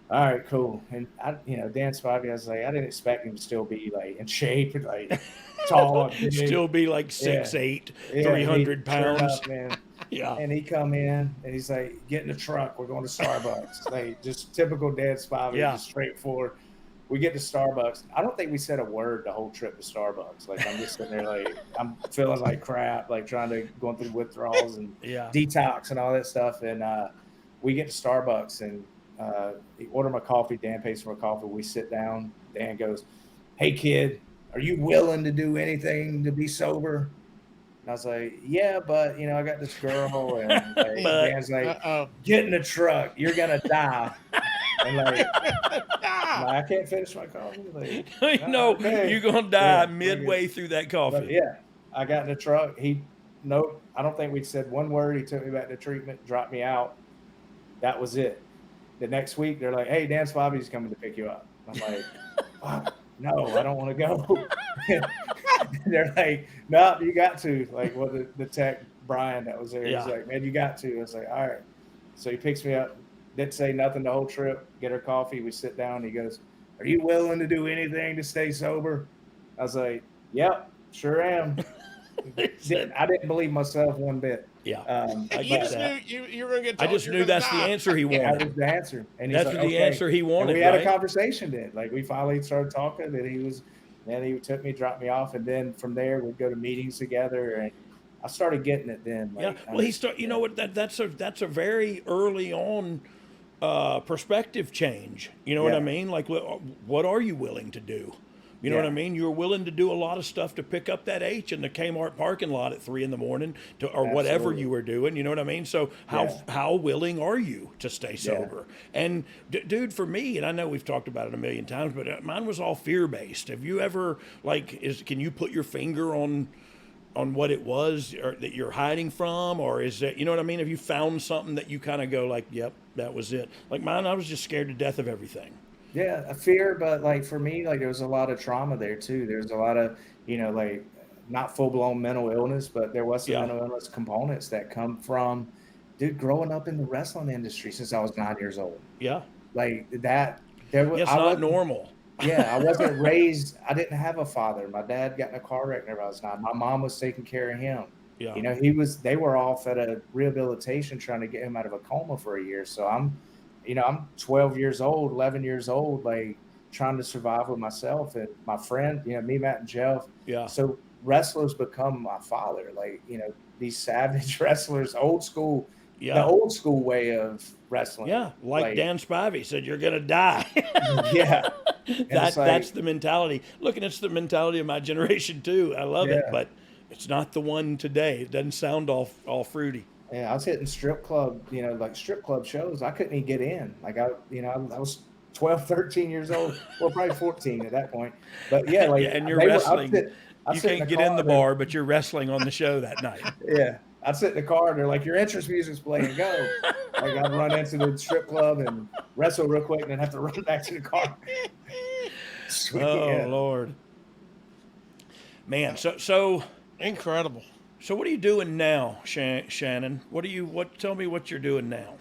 All right, cool. And Dan Spivey, I was like, I didn't expect him to still be like in shape and like tall and big. Still be like 6'8", 300 pounds. Up, man. Yeah. And he come in and he's like, get in the truck. We're going to Starbucks. Like just typical Dan Spivey, just straightforward. We get to Starbucks. I don't think we said a word the whole trip to Starbucks. Like I'm just sitting there like I'm feeling like crap, like going through withdrawals and detox and all that stuff. And we get to Starbucks and he ordered my coffee. Dan pays for my coffee. We sit down. Dan goes, hey, kid, are you willing to do anything to be sober? And I was like, yeah, but, I got this girl. And Dan's like, get in the truck. You're going to die. And I can't finish my coffee. Like, okay. You're going to die midway through that coffee. But I got in the truck. I don't think we said one word. He took me back to treatment, dropped me out. That was it. The next week, they're like, hey, Dan Spivey's coming to pick you up. I'm like, no, I don't want to go. They're like, no, you got to. Like, the tech, Brian, that was there, he's like, man, you got to. I was like, all right. So he picks me up, didn't say nothing the whole trip, get her coffee. We sit down. He goes, are you willing to do anything to stay sober? I was like, yep, sure am. I didn't believe myself one bit. Yeah. You just knew you were going to get told I just knew that's the answer he wanted. That was the answer. And that's the answer he wanted. And we had a conversation then. Like we finally started talking, and he took me, dropped me off, and then from there we'd go to meetings together, and I started getting it then. You know what? That's a very early on perspective change. You know what I mean? Like, what are you willing to do? You know what I mean? You're willing to do a lot of stuff to pick up that H in the Kmart parking lot at 3 a.m. or whatever you were doing. You know what I mean? So how willing are you to stay sober? And dude, for me, and I know we've talked about it a million times, but mine was all fear-based. Have you ever can you put your finger on what it was or that you're hiding from, or is it, you know what I mean? Have you found something that you kind of go like, yep, that was it? Like mine, I was just scared to death of everything. Yeah, a fear, but like for me, like there was a lot of trauma there too. There's a lot of, like not full-blown mental illness, but there was some mental illness components that come from, dude, growing up in the wrestling industry since I was 9 years old. Yeah. Like that, it's not normal. Yeah, I wasn't raised, I didn't have a father. My dad got in a car wreck whenever I was 9. My mom was taking care of him. Yeah. They were off at a rehabilitation trying to get him out of a coma for a year. So I'm 12 years old, 11 years old, like trying to survive with myself and my friend, me, Matt, and Jeff. Yeah. So wrestlers become my father, like, these savage wrestlers, old school, the old school way of wrestling. Yeah, like Dan Spivey said, you're gonna die. Yeah. That's the mentality. Look, and it's the mentality of my generation too. I love it, Yeah. but it's not the one today. It doesn't sound all fruity. Yeah, I was hitting strip club, like strip club shows. I couldn't even get in. Like I was 12, 13 years old. Well, probably 14 at that point. But yeah, like and you're wrestling. I'd You sit can't get in the bar, but you're wrestling on the show that night. Yeah. I'd sit in the car and they're like, your entrance music's playing, go. Like I'd run into the strip club and wrestle real quick and then have to run back to the car. Sweet, Oh yeah. Lord. Man, so Incredible. So what are you doing now, Shannon? Tell me what you're doing now.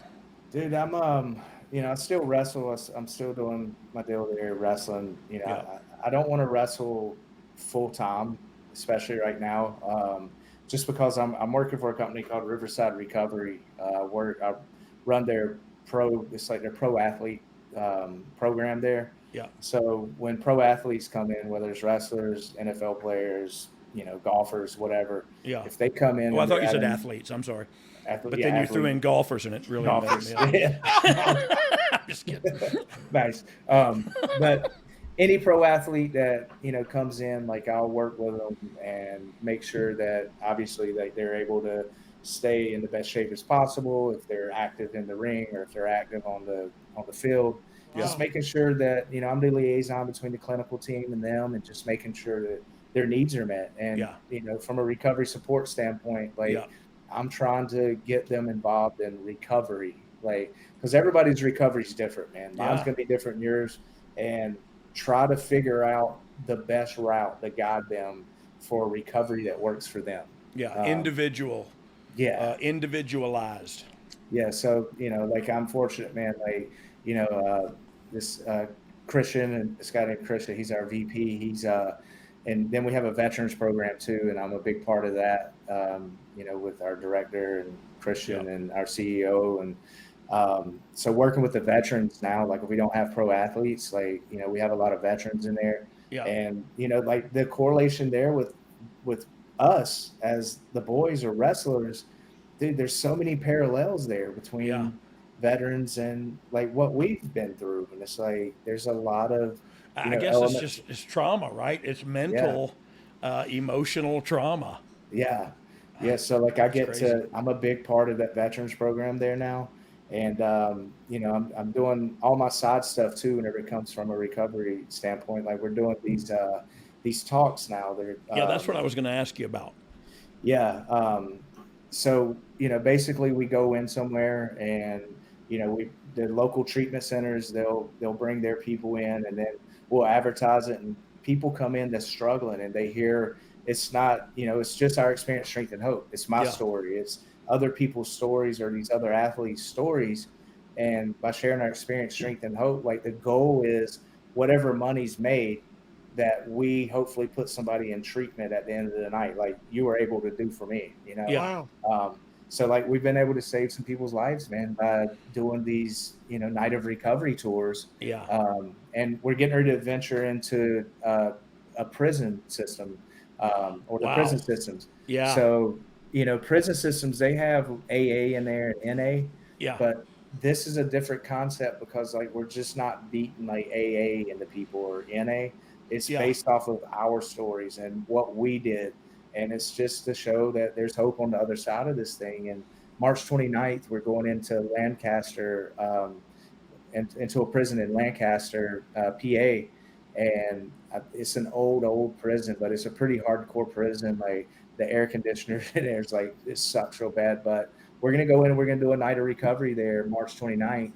Dude, I'm I still wrestle. I'm still doing my deal there, wrestling. I don't want to wrestle full time, especially right now. Just because I'm working for a company called Riverside Recovery. I run their it's like their pro athlete program there. Yeah. So when pro athletes come in, whether it's wrestlers, NFL players, golfers, whatever. Yeah. If they come in, I thought you said athletes. I'm sorry. But then you threw in golfers, and it really golfers. made me up. Yeah. I'm just kidding. Nice. But any pro athlete that comes in, like I'll work with them and make sure that obviously they're able to stay in the best shape as possible. If they're active in the ring or if they're active on the field, just making sure that I'm the liaison between the clinical team and them, and just making sure that their needs are met. And from a recovery support standpoint, I'm trying to get them involved in recovery, because everybody's recovery is different, man. Mine's going to be different than yours, and try to figure out the best route to guide them for recovery that works for them. Individual. Individualized. Yeah. So, I'm fortunate, man. This Christian, and this guy named Christian, he's our VP. He's and then we have a veterans program too, and I'm a big part of that. With our director and Christian and our CEO, and so working with the veterans now, like if we don't have pro athletes, we have a lot of veterans in there, and the correlation there with us as the boys or wrestlers, dude, there's so many parallels there between veterans and what we've been through, and it's there's a lot of I guess it's trauma, right? It's mental, emotional trauma. Yeah. So I'm a big part of that veterans program there now. And, I'm doing all my side stuff too, whenever it comes from a recovery standpoint. Like we're doing these talks now. That's what I was going to ask you about. Yeah. So, basically we go in somewhere and, the local treatment centers, they'll bring their people in, and then we'll advertise it, and people come in that's struggling, and they hear it's not, it's just our experience, strength, and hope. It's my story. It's other people's stories or these other athletes' stories. And by sharing our experience, strength, and hope, the goal is whatever money's made, that we hopefully put somebody in treatment at the end of the night, like you were able to do for me, So we've been able to save some people's lives, man, by doing these, night of recovery tours. And we're getting ready to venture into a prison system, or the prison systems. Yeah. So, prison systems, they have AA in there and NA. Yeah. But this is a different concept because we're just not beating AA into people or NA. It's based off of our stories and what we did. And it's just to show that there's hope on the other side of this thing. And March 29th, we're going into Lancaster, into a prison in Lancaster, PA. And it's an old prison, but it's a pretty hardcore prison. The air conditioner in there is it sucks real bad. But we're going to go in and we're going to do a night of recovery there, March 29th.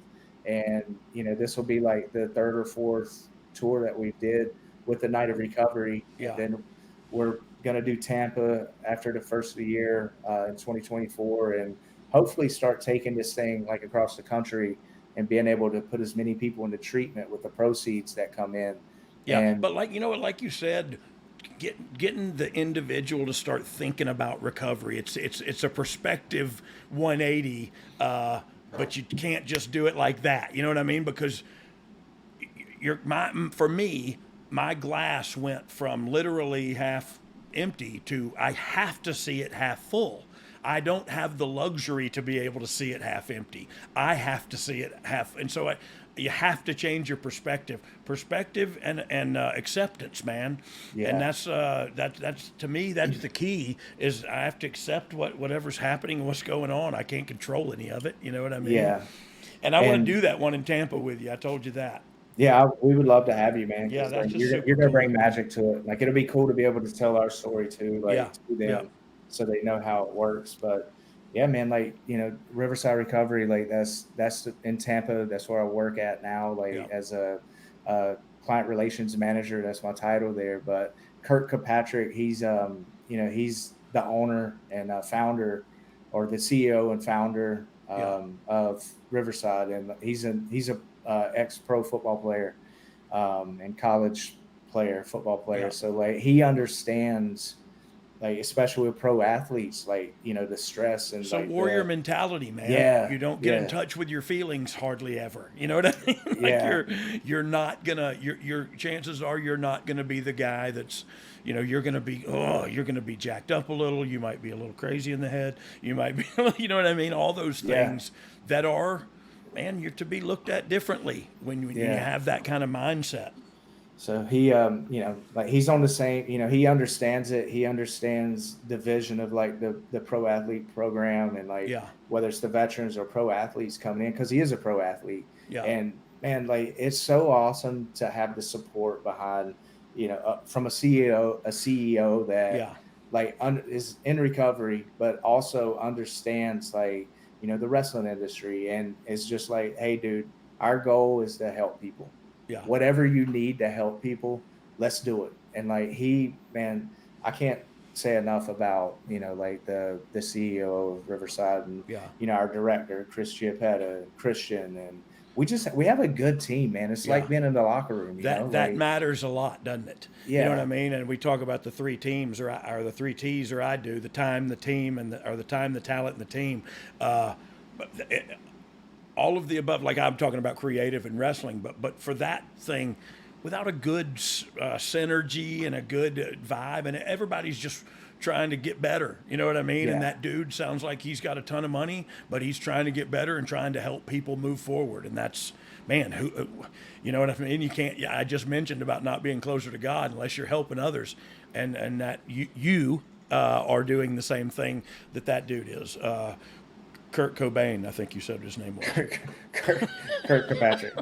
And, this will be the third or fourth tour that we did with the night of recovery. Yeah. And then we're going to do Tampa after the first of the year in 2024, and hopefully start taking this thing across the country and being able to put as many people into treatment with the proceeds that come in. But like you said, getting the individual to start thinking about recovery. It's a perspective 180, but you can't just do it like that. You know what I mean? Because for me, my glass went from literally half empty to I have to see it half full. I don't have the luxury to be able to see it half empty. I have to see it half, and so you have to change your perspective, and acceptance, man. Yeah. And that's to me, that's the key. Is I have to accept whatever's happening, what's going on. I can't control any of it. You know what I mean? Yeah. And I want And to do that one in Tampa with you. I told you that. yeah, we would love to have you, man. Yeah, 'cause, that's like, just super you're gonna cool. bring magic to it. Like it'll be cool to be able to tell our story too, like Yeah, to them, yeah. so they know how it works. But yeah, man, like Riverside Recovery, like that's in Tampa. That's where I work at now, like Yeah. as a client relations manager. That's my title there. But Kurt Kirkpatrick, he's he's the owner and founder, or the CEO and founder of Riverside, and he's a ex-pro football player and college football player. Yeah. So like he understands, like especially with pro athletes, like the stress and So like warrior mentality, man. Yeah, You don't get in yeah. touch with your feelings hardly ever. You know what I mean? Like Yeah. you're not gonna your chances are you're not gonna be the guy that's you're gonna be jacked up a little. You might be a little crazy in the head. You might be you know what I mean? All those Yeah. things that are, man, you're to be looked at differently when you Yeah. have that kind of mindset. So he, like he's on the same, he understands it. He understands the vision of like the pro athlete program, and like Yeah. whether it's the veterans or pro athletes coming in, because he is a pro athlete. Yeah. And man, like it's so awesome to have the support behind, from a CEO that Yeah. like is in recovery, but also understands like the wrestling industry, and it's just like, hey, dude, our goal is to help people. Yeah. Whatever you need to help people, let's do it. And like I can't say enough about like the CEO of Riverside, and Yeah. our director Chris Giappetta, Christian, and we have a good team, man. It's like Yeah. being in the locker room. That like, matters a lot, doesn't it? You Yeah. know what I mean? And we talk about the three teams, or the three T's, or I do: the time, the team, or the time, the talent, and the team. All of the above, like I'm talking about creative and wrestling, but for that thing, without a good synergy and a good vibe, and everybody's just trying to get better. You know what I mean? Yeah. And that dude sounds like he's got a ton of money, but he's trying to get better and trying to help people move forward. And that's, man, who, you know what I mean? You can't. Yeah, I just mentioned about not being closer to God unless you're helping others, and that you are doing the same thing that dude is. Kurt Cobain, I think you said his name was. Kurt Kirkpatrick.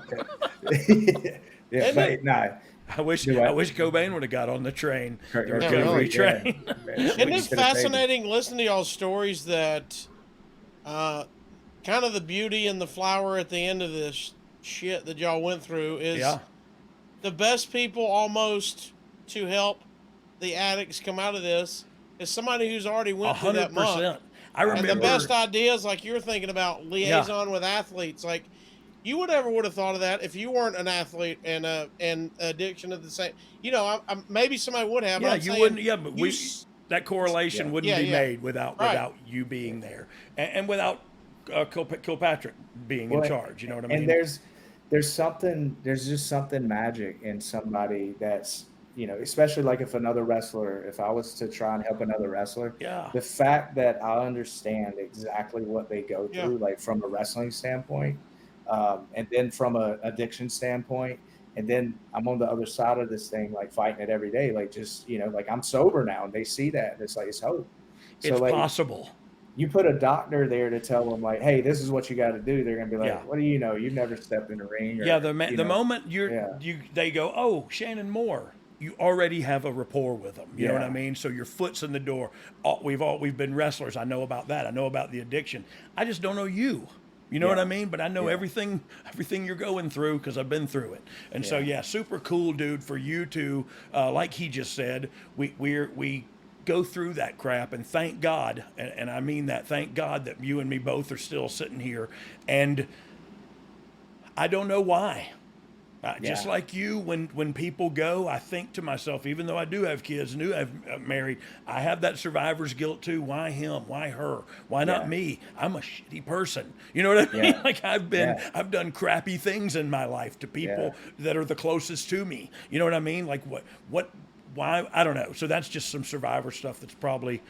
Yeah, but no. I wish Cobain would have got on the train. The recovery train. Isn't it fascinating listening to y'all's stories that kind of the beauty and the flower at the end of this shit that y'all went through is the best people almost to help the addicts come out of this is somebody who's already went through that muck. I remember. And the best ideas, like you're thinking about liaison with athletes, like you would have thought of that if you weren't an athlete and addiction at the same. Maybe somebody would have. Yeah, but you wouldn't. Yeah, but that correlation Yeah. wouldn't be made without Right. you being there, and without Kilpatrick being in charge. You know what I mean? And there's just something magic in somebody that's, especially like if I was to try and help another wrestler, the fact that I understand exactly what they go through, like from a wrestling standpoint, and then from a addiction standpoint, and then I'm on the other side of this thing, like fighting it every day, like just, like I'm sober now, and they see that, and it's like, it's hope. So it's like, possible. You put a doctor there to tell them like, hey, this is what you got to do. They're gonna be like, what do you know? You've never stepped in a ring. Or, the moment they go, oh, Shannon Moore, you already have a rapport with them. You know what I mean? So your foot's in the door. We've been wrestlers. I know about that. I know about the addiction. I just don't know you. You know what I mean? But I know everything you're going through because I've been through it. And so super cool, dude, for you to, like he just said, we go through that crap, and thank God, and I mean that, thank God that you and me both are still sitting here. And I don't know why. Just like you, when people go, I think to myself, even though I do have kids and do have married, I have that survivor's guilt too. Why him? Why her? Why not me? I'm a shitty person. You know what I mean? Like I've done crappy things in my life to people that are the closest to me. You know what I mean? Like why? I don't know. So that's just some survivor stuff that's probably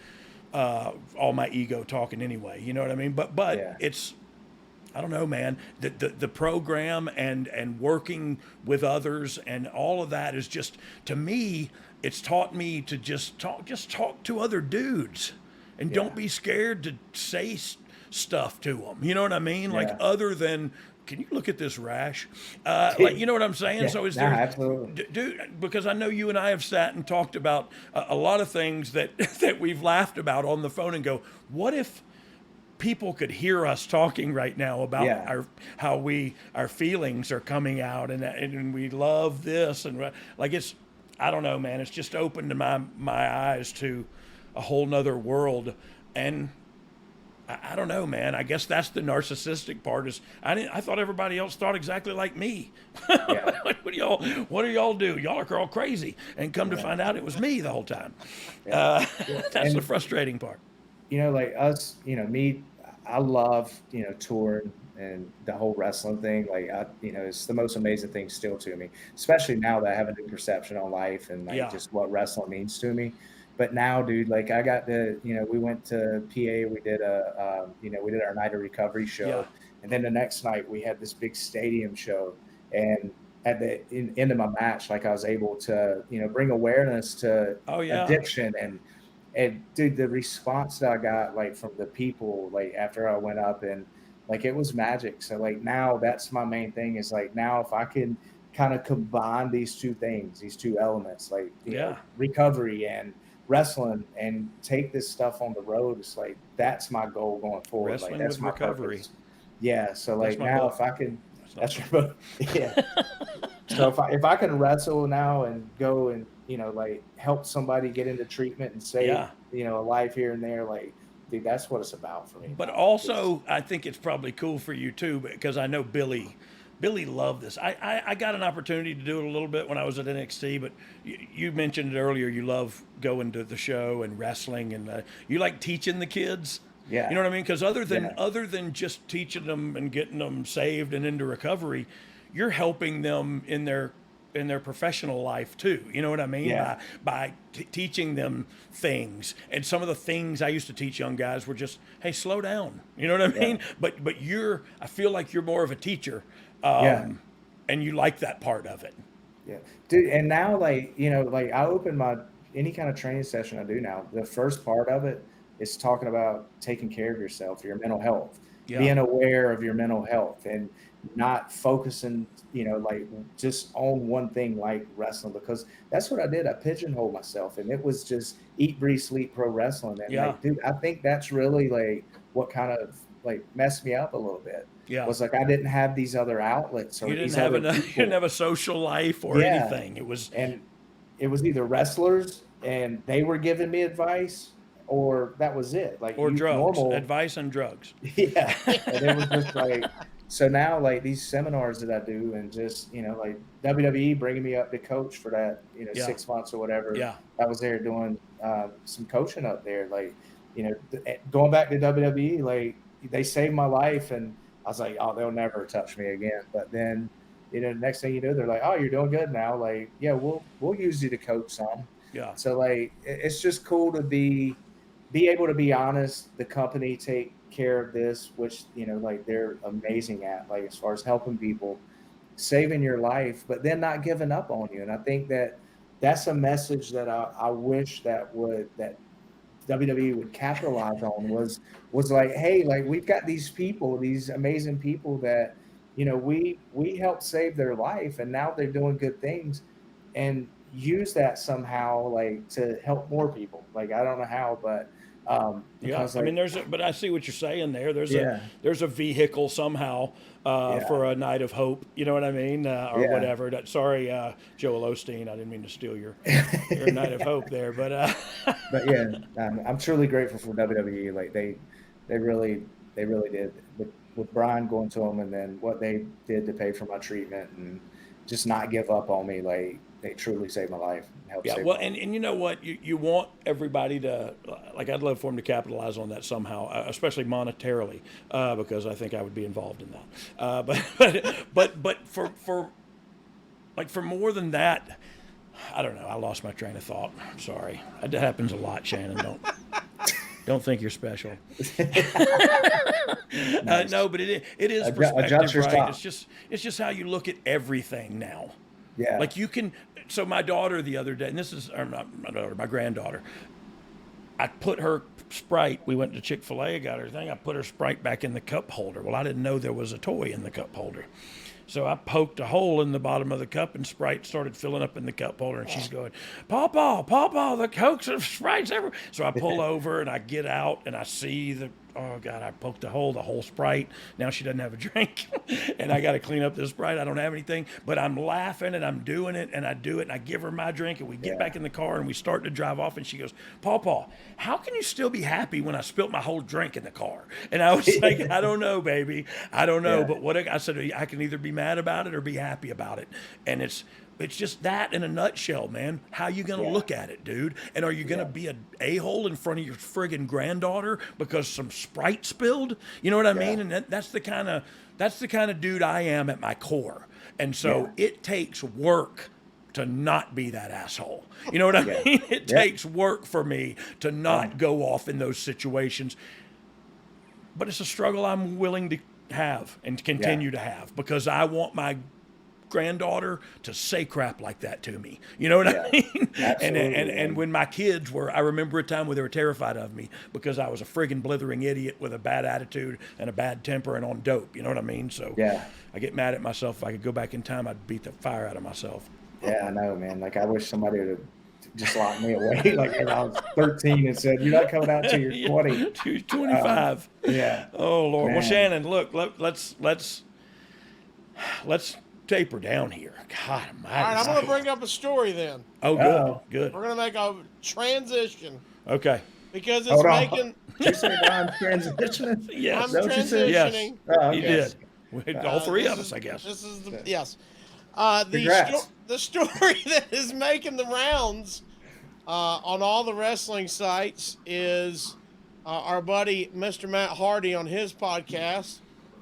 all my ego talking anyway. You know what I mean? But Yeah. it's, I don't know, man. The program and working with others and all of that is just, to me, it's taught me to just talk to other dudes, and don't be scared to say stuff to them. You know what I mean? Like, other than, can you look at this rash? Like, you know what I'm saying? Yeah, So is no, there, absolutely. dude? Because I know you and I have sat and talked about a lot of things that that we've laughed about on the phone, and go, what if people could hear us talking right now about how our feelings are coming out, and we love this, and like, it's, I don't know, man. It's just opened my eyes to a whole nother world, and I don't know, man. I guess that's the narcissistic part. Is I thought everybody else thought exactly like me. What do y'all do? Y'all are all crazy, and come to find out it was me the whole time. That's the frustrating part. You know, like us, you know, me, I love, you know, touring and the whole wrestling thing. Like, you know, it's the most amazing thing still to me, especially now that I have a new perception on life and like just what wrestling means to me. But now, dude, like, I got to, you know, we went to PA, we did you know, we did our night of recovery show. And then the next night we had this big stadium show. And at the end of my match, like, I was able to, you know, bring awareness to addiction. And dude, the response that I got, like, from the people, like, after I went up, and like, it was magic. So like, now that's my main thing, is like, now if I can kind of combine these two things, these two elements, like, you know, recovery and wrestling, and take this stuff on the road, it's like, that's my goal going forward. Wrestling like, that's with my recovery. purpose. Yeah. So like, now book. if I can, that's your book. Yeah. So if I can wrestle now and go and, you know, like, help somebody get into treatment and save, you know, a life here and there, like, dude, that's what it's about for me. But also, I think it's probably cool for you too, because I know Billy loved this. I got an opportunity to do it a little bit when I was at NXT, but you mentioned it earlier. You love going to the show and wrestling, and you like teaching the kids. Yeah. You know what I mean? Because other than just teaching them and getting them saved and into recovery, you're helping them in their professional life too. You know what I mean? Yeah. By teaching them things. And some of the things I used to teach young guys were just, hey, slow down. You know what I mean? But I feel like you're more of a teacher. And you like that part of it. Yeah. Dude, and now, like, you know, like, I open any kind of training session I do now, the first part of it is talking about taking care of yourself, your mental health, being aware of your mental health, and not focusing, you know, like, just on one thing like wrestling, because that's what I did. I pigeonholed myself, and it was just eat, breathe, sleep, pro wrestling. And like, dude, I think that's really like what kind of like messed me up a little bit. Was like, I didn't have these other outlets, or you didn't have a social life or anything. It was either wrestlers and they were giving me advice, or that was it. Like, or drugs, advice and drugs. Yeah. And it was just like, so now, like, these seminars that I do, and just, you know, like, WWE bringing me up to coach for that, you know, 6 months or whatever. I was there doing some coaching up there. Like, you know, going back to WWE, like, they saved my life, and I was like, oh, they'll never touch me again. But then, you know, the next thing you know, they're like, oh, you're doing good now. Like, yeah, we'll use you to coach some. Yeah. So like, it's just cool to be able to be honest. The company take care of this, which, you know, like, they're amazing at, like, as far as helping people, saving your life, but then not giving up on you. And I think that's a message that I wish that WWE would capitalize on, was like, hey, like, we've got these people, these amazing people that, you know, we helped save their life, and now they're doing good things, and use that somehow, like, to help more people. Like, I don't know how, but because, I mean, but I see what you're saying there. There's a vehicle somehow for a night of hope. You know what I mean, or whatever. Sorry, Joel Osteen, I didn't mean to steal your night of hope there, but but yeah, I'm truly grateful for WWE. Like, they really did with Brian going to them, and then what they did to pay for my treatment, and just not give up on me. Like, they truly saved my life. And you know what? You want everybody to, like, I'd love for them to capitalize on that somehow, especially monetarily, because I think I would be involved in that. But for more than that, I don't know. I lost my train of thought. I'm sorry. That happens a lot, Shannon. Don't think you're special. Nice. No, but it is Adjust perspective, your right? stop. It's just how you look at everything now. Yeah. Like you can. So my daughter the other day, and this is or not my daughter, my granddaughter. I put her Sprite. We went to Chick-fil-A, I got her thing. I put her Sprite back in the cup holder. Well, I didn't know there was a toy in the cup holder. So I poked a hole in the bottom of the cup, and Sprite started filling up in the cup holder. And she's going, Pawpaw, the Cokes and Sprites everywhere. So I pull over, and I get out, and I see oh, God, I poked a hole, the whole Sprite. Now she doesn't have a drink. And I got to clean up this Sprite. I don't have anything. But I'm laughing, and I'm doing it, and I do it, and I give her my drink, and we get back in the car, and we start to drive off, and she goes, Pawpaw, how can you still be happy when I spilt my whole drink in the car? And I was like, I don't know, baby. I don't know. But what I said, I can either be mad about it or be happy about it. And it's just that in a nutshell, man. How you going to look at it, dude? And are you going to be an a-hole in front of your friggin' granddaughter because some Sprite spilled? You know what I mean? And that's the kind of dude I am at my core. And so it takes work to not be that asshole. You know what I mean? It takes work for me to not go off in those situations. But it's a struggle I'm willing to have and continue to have because I want my granddaughter to say crap like that to me. You know what I mean? And when my kids were, I remember a time where they were terrified of me because I was a friggin' blithering idiot with a bad attitude and a bad temper and on dope. You know what I mean? So I get mad at myself. If I could go back in time, I'd beat the fire out of myself. Yeah, I know, man. Like I wish somebody would just lock me away like when I was 13 and said, "You're not coming out till you're 20." 25. Oh Lord. Man. Well, Shannon, look, let's taper down here. God almighty. All right, I'm going to bring up a story then. Oh, good. Good. We're going to make a transition. Okay. Because it's making. You said I'm transitioning? Yes. I'm transitioning. Yes. Oh, You okay. did. All three of us, I guess. This is the yes. The story that is making the rounds on all the wrestling sites is our buddy Mr. Matt Hardy on his podcast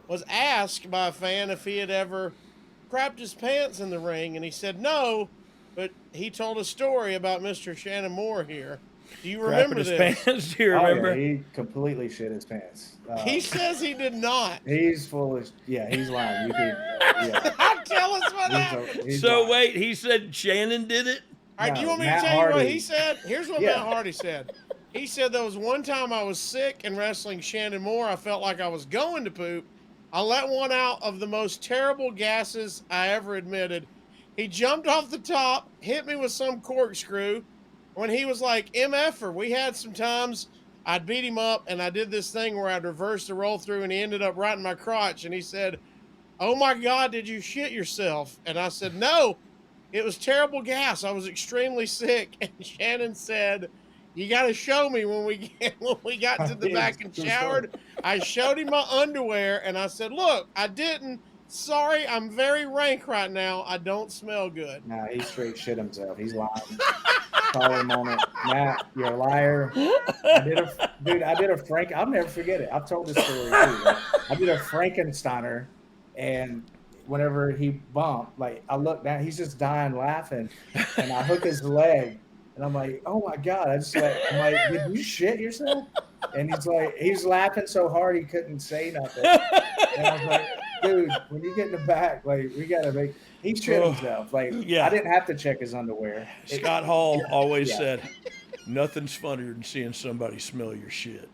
was asked by a fan if he had ever crapped his pants in the ring, and he said no, but he told a story about Mr. Shannon Moore here. Do you remember his this? pants? Do you remember? Oh, yeah, he completely shit his pants. He says he did not. He's full of he's lying. You could, Tell us what happened. he's So lying. wait, he said Shannon did it? All right, do you No, want me to Matt tell you what Hardy. he said? Here's what Matt Hardy said. He said there was one time I was sick and wrestling Shannon Moore. I felt like I was going to poop. I let one out of the most terrible gases I ever admitted. He jumped off the top, hit me with some corkscrew. When he was like, MF'er, we had some times I'd beat him up and I did this thing where I'd reverse the roll through and he ended up right in my crotch. And he said, "Oh my God, did you shit yourself?" And I said, "No, it was terrible gas. I was extremely sick." And Shannon said, "You got to show me." When we got to the back and showered, I showed him my underwear and I said, "Look, I didn't. Sorry, I'm very rank right now. I don't smell good." Nah, he straight shit himself. He's lying. Call him on it. Matt, you're a liar. I did a Frank. I'll never forget it. I've told this story too. Like, I did a Frankensteiner, and whenever he bumped, like I look down, he's just dying laughing, and I hook his leg, and I'm like, "Oh my God!" I'm like, "Did you shit yourself?" And he's laughing so hard he couldn't say nothing. And I was like, "Dude, when you get in the back, like we gotta make." He shit himself. Like I didn't have to check his underwear. Scott Hall always said, "Nothing's funnier than seeing somebody smell your shit."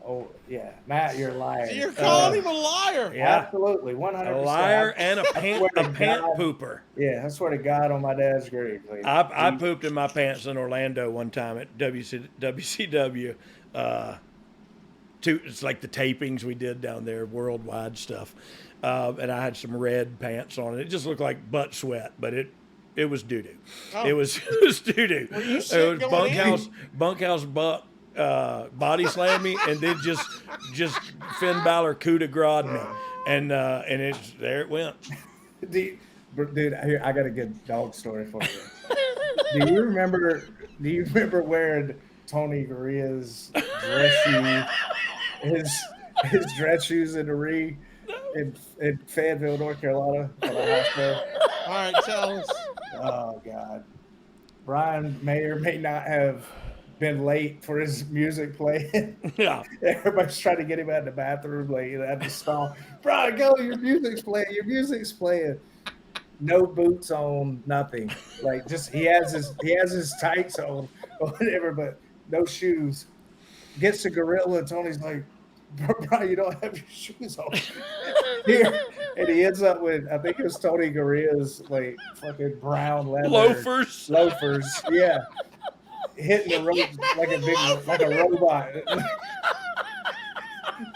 Oh yeah, Matt, you're a liar. So you're calling him a liar. Yeah. Absolutely, 100%. A liar and a pant pooper. Yeah, I swear to God on my dad's grave. Like, I pooped in my pants in Orlando one time at WCW. It's like the tapings we did down there, worldwide stuff. And I had some red pants on. It just looked like butt sweat, but it was doo-doo. Oh. It was doo-doo. It was bunkhouse buck body slammed me, and then just Finn Balor coup de grace me. And there it went. Dude, here, I got a good dog story for you. Do you remember wearing Tony Gurria's dress shoes, his dress shoes in the ring in Fayetteville, North Carolina for the hospital? All right, tell us. Oh God, Brian may or may not have been late for his music playing. Yeah. Everybody's trying to get him out of the bathroom, like at the stall. Bro, go! Your music's playing. Your music's playing. No boots on, nothing. Like just he has his tights on or whatever, but no shoes. Gets to Gorilla and Tony's like, bro, you don't have your shoes on. Here. And he ends up with, I think it was Tony Gorilla's like fucking brown leather Loafers. Yeah. Hitting the road like a robot.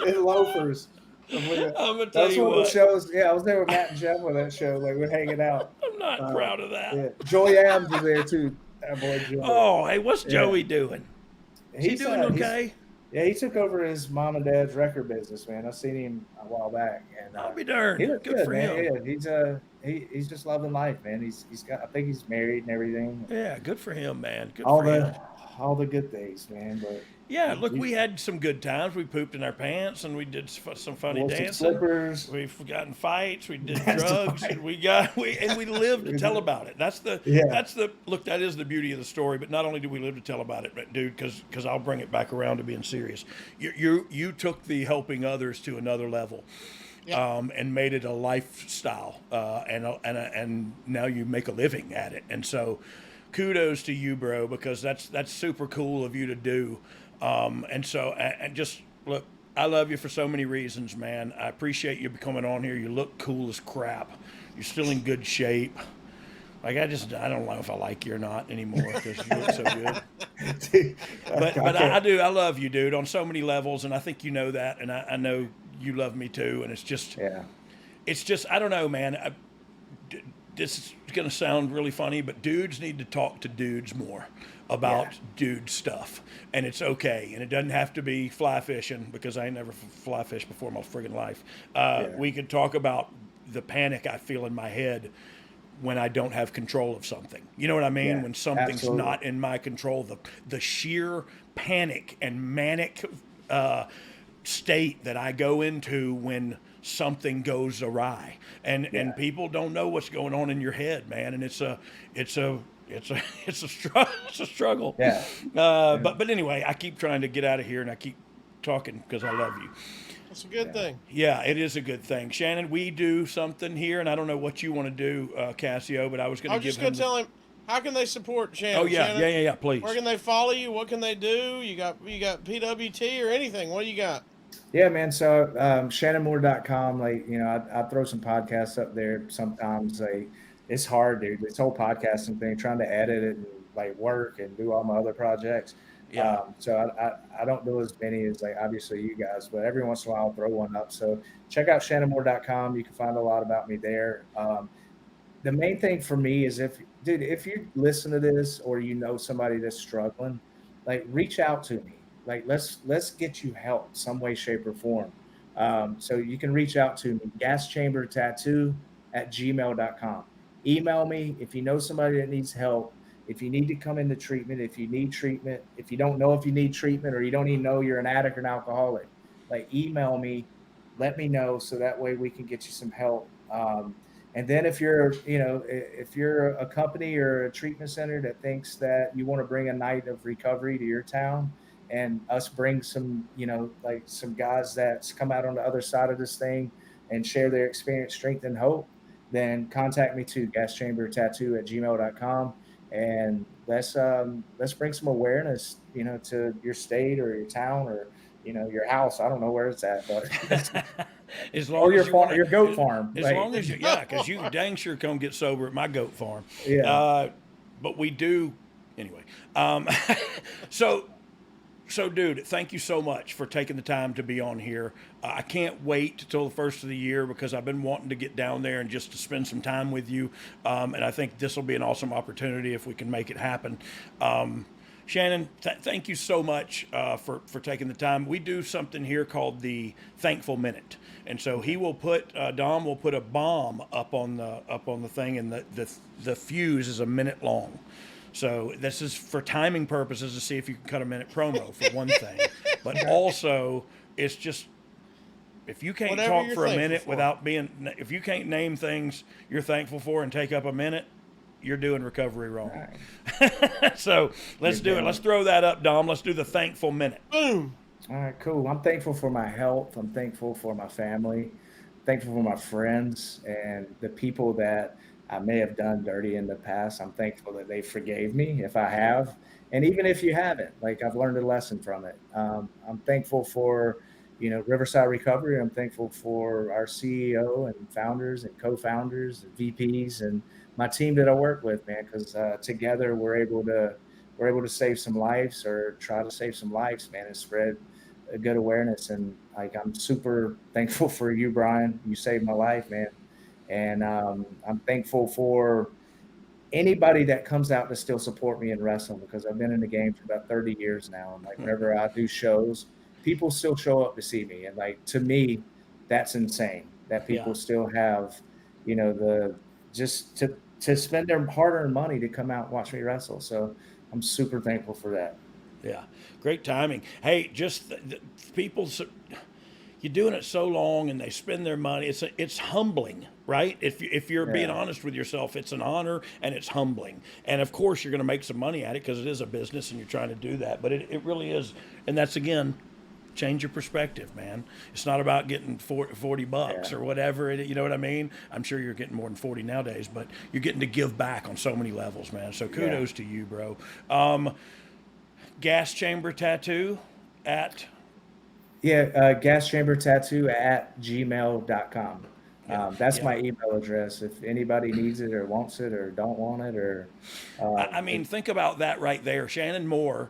In loafers. I'm gonna tell That's you one of what. the shows. Yeah, I was there with Matt and Jeff on that show. Like we're hanging out. I'm not proud of that. Yeah. Joey Adams was there too. That boy Joey. Oh, hey, what's Joey doing? Is he doing okay? Yeah, he took over his mom and dad's record business, man. I seen him a while back, and I'll be darned. he looked Good for man. him. Yeah, he's just loving life, man. He's got. I think he's married and everything. Yeah, good for him, man. Good all for him. all the good things, man. But yeah, look, we had some good times. We pooped in our pants, and we did some funny some dancing. slippers. We've gotten fights. We did drugs, and we lived to tell about it. That's the look. That is the beauty of the story. But not only do we live to tell about it, but dude, because I'll bring it back around to being serious. You took the helping others to another level. Yep. And made it a lifestyle, and now you make a living at it. And so, kudos to you, bro, because that's super cool of you to do. And just look, I love you for so many reasons, man. I appreciate you coming on here. You look cool as crap. You're still in good shape. Like I don't know if I like you or not anymore because you look so good. But I love you, dude, on so many levels, and I think you know that, and I know you love me too. And it's just I don't know, man. This is going to sound really funny, but dudes need to talk to dudes more about dude stuff, and it's okay, and it doesn't have to be fly fishing because I ain't never fly fished before in my friggin' life. We could talk about the panic I feel in my head when I don't have control of something. You know what I mean? Yeah, when something's not in my control, the sheer panic and manic state that I go into when something goes awry, and people don't know what's going on in your head, man, and it's a struggle. Yeah. But anyway, I keep trying to get out of here, and I keep talking because I love you. It's a good thing. Yeah, it is a good thing. Shannon, we do something here, and I don't know what you want to do, Casio, but I was going to give him. Tell him, how can they support Shannon? Oh, yeah, Shannon, yeah, please. Where can they follow you? What can they do? You got PWT or anything? What do you got? Yeah, man. So ShannonMoore.com, like, you know, I throw some podcasts up there sometimes. It's hard, dude. This whole podcasting thing, trying to edit it and like work and do all my other projects. Yeah. So I don't do as many as like obviously you guys, but every once in a while I'll throw one up. So check out ShannonMoore.com. You can find a lot about me there. The main thing for me is if you listen to this or you know somebody that's struggling, like reach out to me. Like let's get you help some way, shape, or form. So you can reach out to me, gaschambertattoo@gmail.com. Email me if you know somebody that needs help. If you need to come into treatment, if you need treatment, if you don't know if you need treatment or you don't even know you're an addict or an alcoholic, like email me, let me know so that way we can get you some help. And then if you're a company or a treatment center that thinks that you want to bring a night of recovery to your town and us bring some, like some guys that's come out on the other side of this thing and share their experience, strength, and hope, then contact me too, gaschambertattoo@gmail.com. And let's bring some awareness, to your state or your town or, your house. I don't know where it's at, but as long as your goat farm. As long as because you dang sure come get sober at my goat farm. Yeah. But we do anyway. So, dude, thank you so much for taking the time to be on here. I can't wait till the first of the year because I've been wanting to get down there and just to spend some time with you. And I think this will be an awesome opportunity if we can make it happen. Shannon, thank you so much for taking the time. We do something here called the Thankful Minute. And so he will put, Dom will put a bomb up on the thing, and the fuse is a minute long. So this is for timing purposes to see if you can cut a minute promo for one thing. But also, it's just, if you can't talk for a minute without if you can't name things you're thankful for and take up a minute, you're doing recovery wrong. Right. So let's do it. Let's throw that up, Dom. Let's do the thankful minute. Boom. All right, cool. I'm thankful for my health. I'm thankful for my family. Thankful for my friends and the people that I may have done dirty in the past. I'm thankful that they forgave me if I have. And even if you haven't, like, I've learned a lesson from it. I'm thankful for, Riverside Recovery. I'm thankful for our CEO and founders and co-founders and VPs and my team that I work with, man, because together we're able to save some lives, or try to save some lives, man, and spread a good awareness. And like, I'm super thankful for you, Brian. You saved my life, man. And I'm thankful for anybody that comes out to still support me in wrestling, because I've been in the game for about 30 years now. And like, whenever I do shows, people still show up to see me. And like, to me, that's insane that people still have, just to spend their hard-earned money to come out and watch me wrestle. So I'm super thankful for that. Yeah, great timing. Hey, just people, you're doing it so long and they spend their money. It's humbling, right? If you're being honest with yourself, it's an honor and it's humbling. And of course, you're going to make some money at it because it is a business and you're trying to do that. But it really is. And that's, again, change your perspective, man. It's not about getting $40 or whatever. You know what I mean? I'm sure you're getting more than 40 nowadays, but you're getting to give back on so many levels, man. So kudos to you, bro. Gas chamber tattoo at gas chamber tattoo at gmail.com. That's my email address. If anybody needs it or wants it or don't want it, or I mean, think about that right there. Shannon Moore,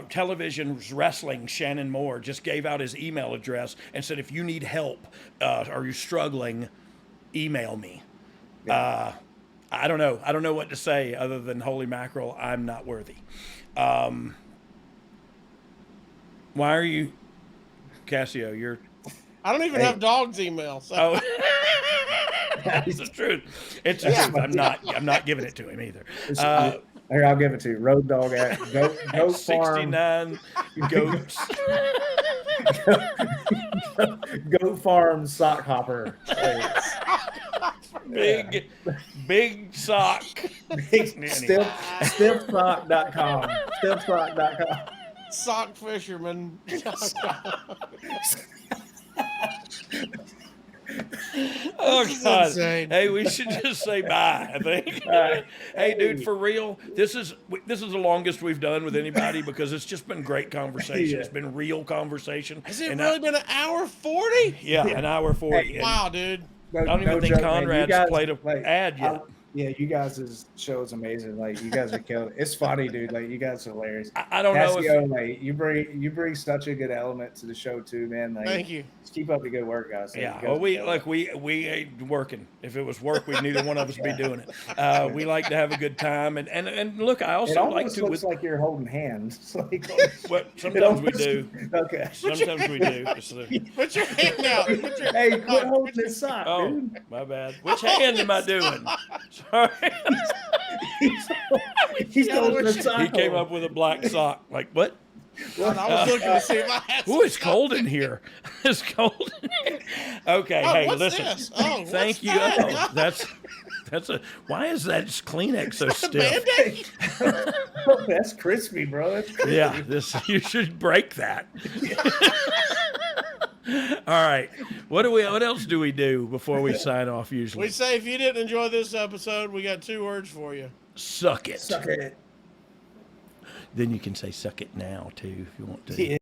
television wrestling Shannon Moore, just gave out his email address and said, if you need help or you're struggling, email me. I don't know. I don't know what to say other than holy mackerel, I'm not worthy. Why are you, Casio? You're. I don't even have Dogg's email. So. Oh, it's the truth. It's the truth. I'm not giving it to him either. Here, I'll give it to you. Road Dogg at Goat Farm. 69 goats. Goat Farm sock hopper. Big sock. Stiffsock.com. Stiffsock.com. Sock fisherman. Oh God! Hey, we should just say bye. I think. Hey, dude, for real, this is the longest we've done with anybody because it's just been great conversation. It's been real conversation. Has it really been an hour 40? Yeah, an hour 40. Hey, wow, dude. I don't even think Conrad's played an ad yet. You guys' show is amazing. Like, you guys are killing it. It's funny, dude. Like, you guys are hilarious. I don't know if like, you bring such a good element to the show too, man. Like, thank you. Just keep up the good work, guys. Like, well, we ain't working. If it was work, we'd neither one of us be doing it. We like to have a good time, and look, I also like to. It looks like you're holding hands. Like, sometimes we do. Okay. Sometimes we do. Put your hand out. Hey, quit holding this sock, dude. My bad. Which hand am I doing? Sorry. He's holding the sock. He came up with a black sock. Like, what? Well, I was looking to see if I had. Ooh, it's cold in here. It's cold in here. Okay, hey, listen. This? Thank you. That? That's a. Why is that Kleenex so stiff? That's crispy, bro. That's crispy. Yeah, you should break that. All right. What else do we do before we sign off usually? We say if you didn't enjoy this episode, we got 2 words for you. Suck it. Suck it. Then you can say suck it now too if you want to. Yeah.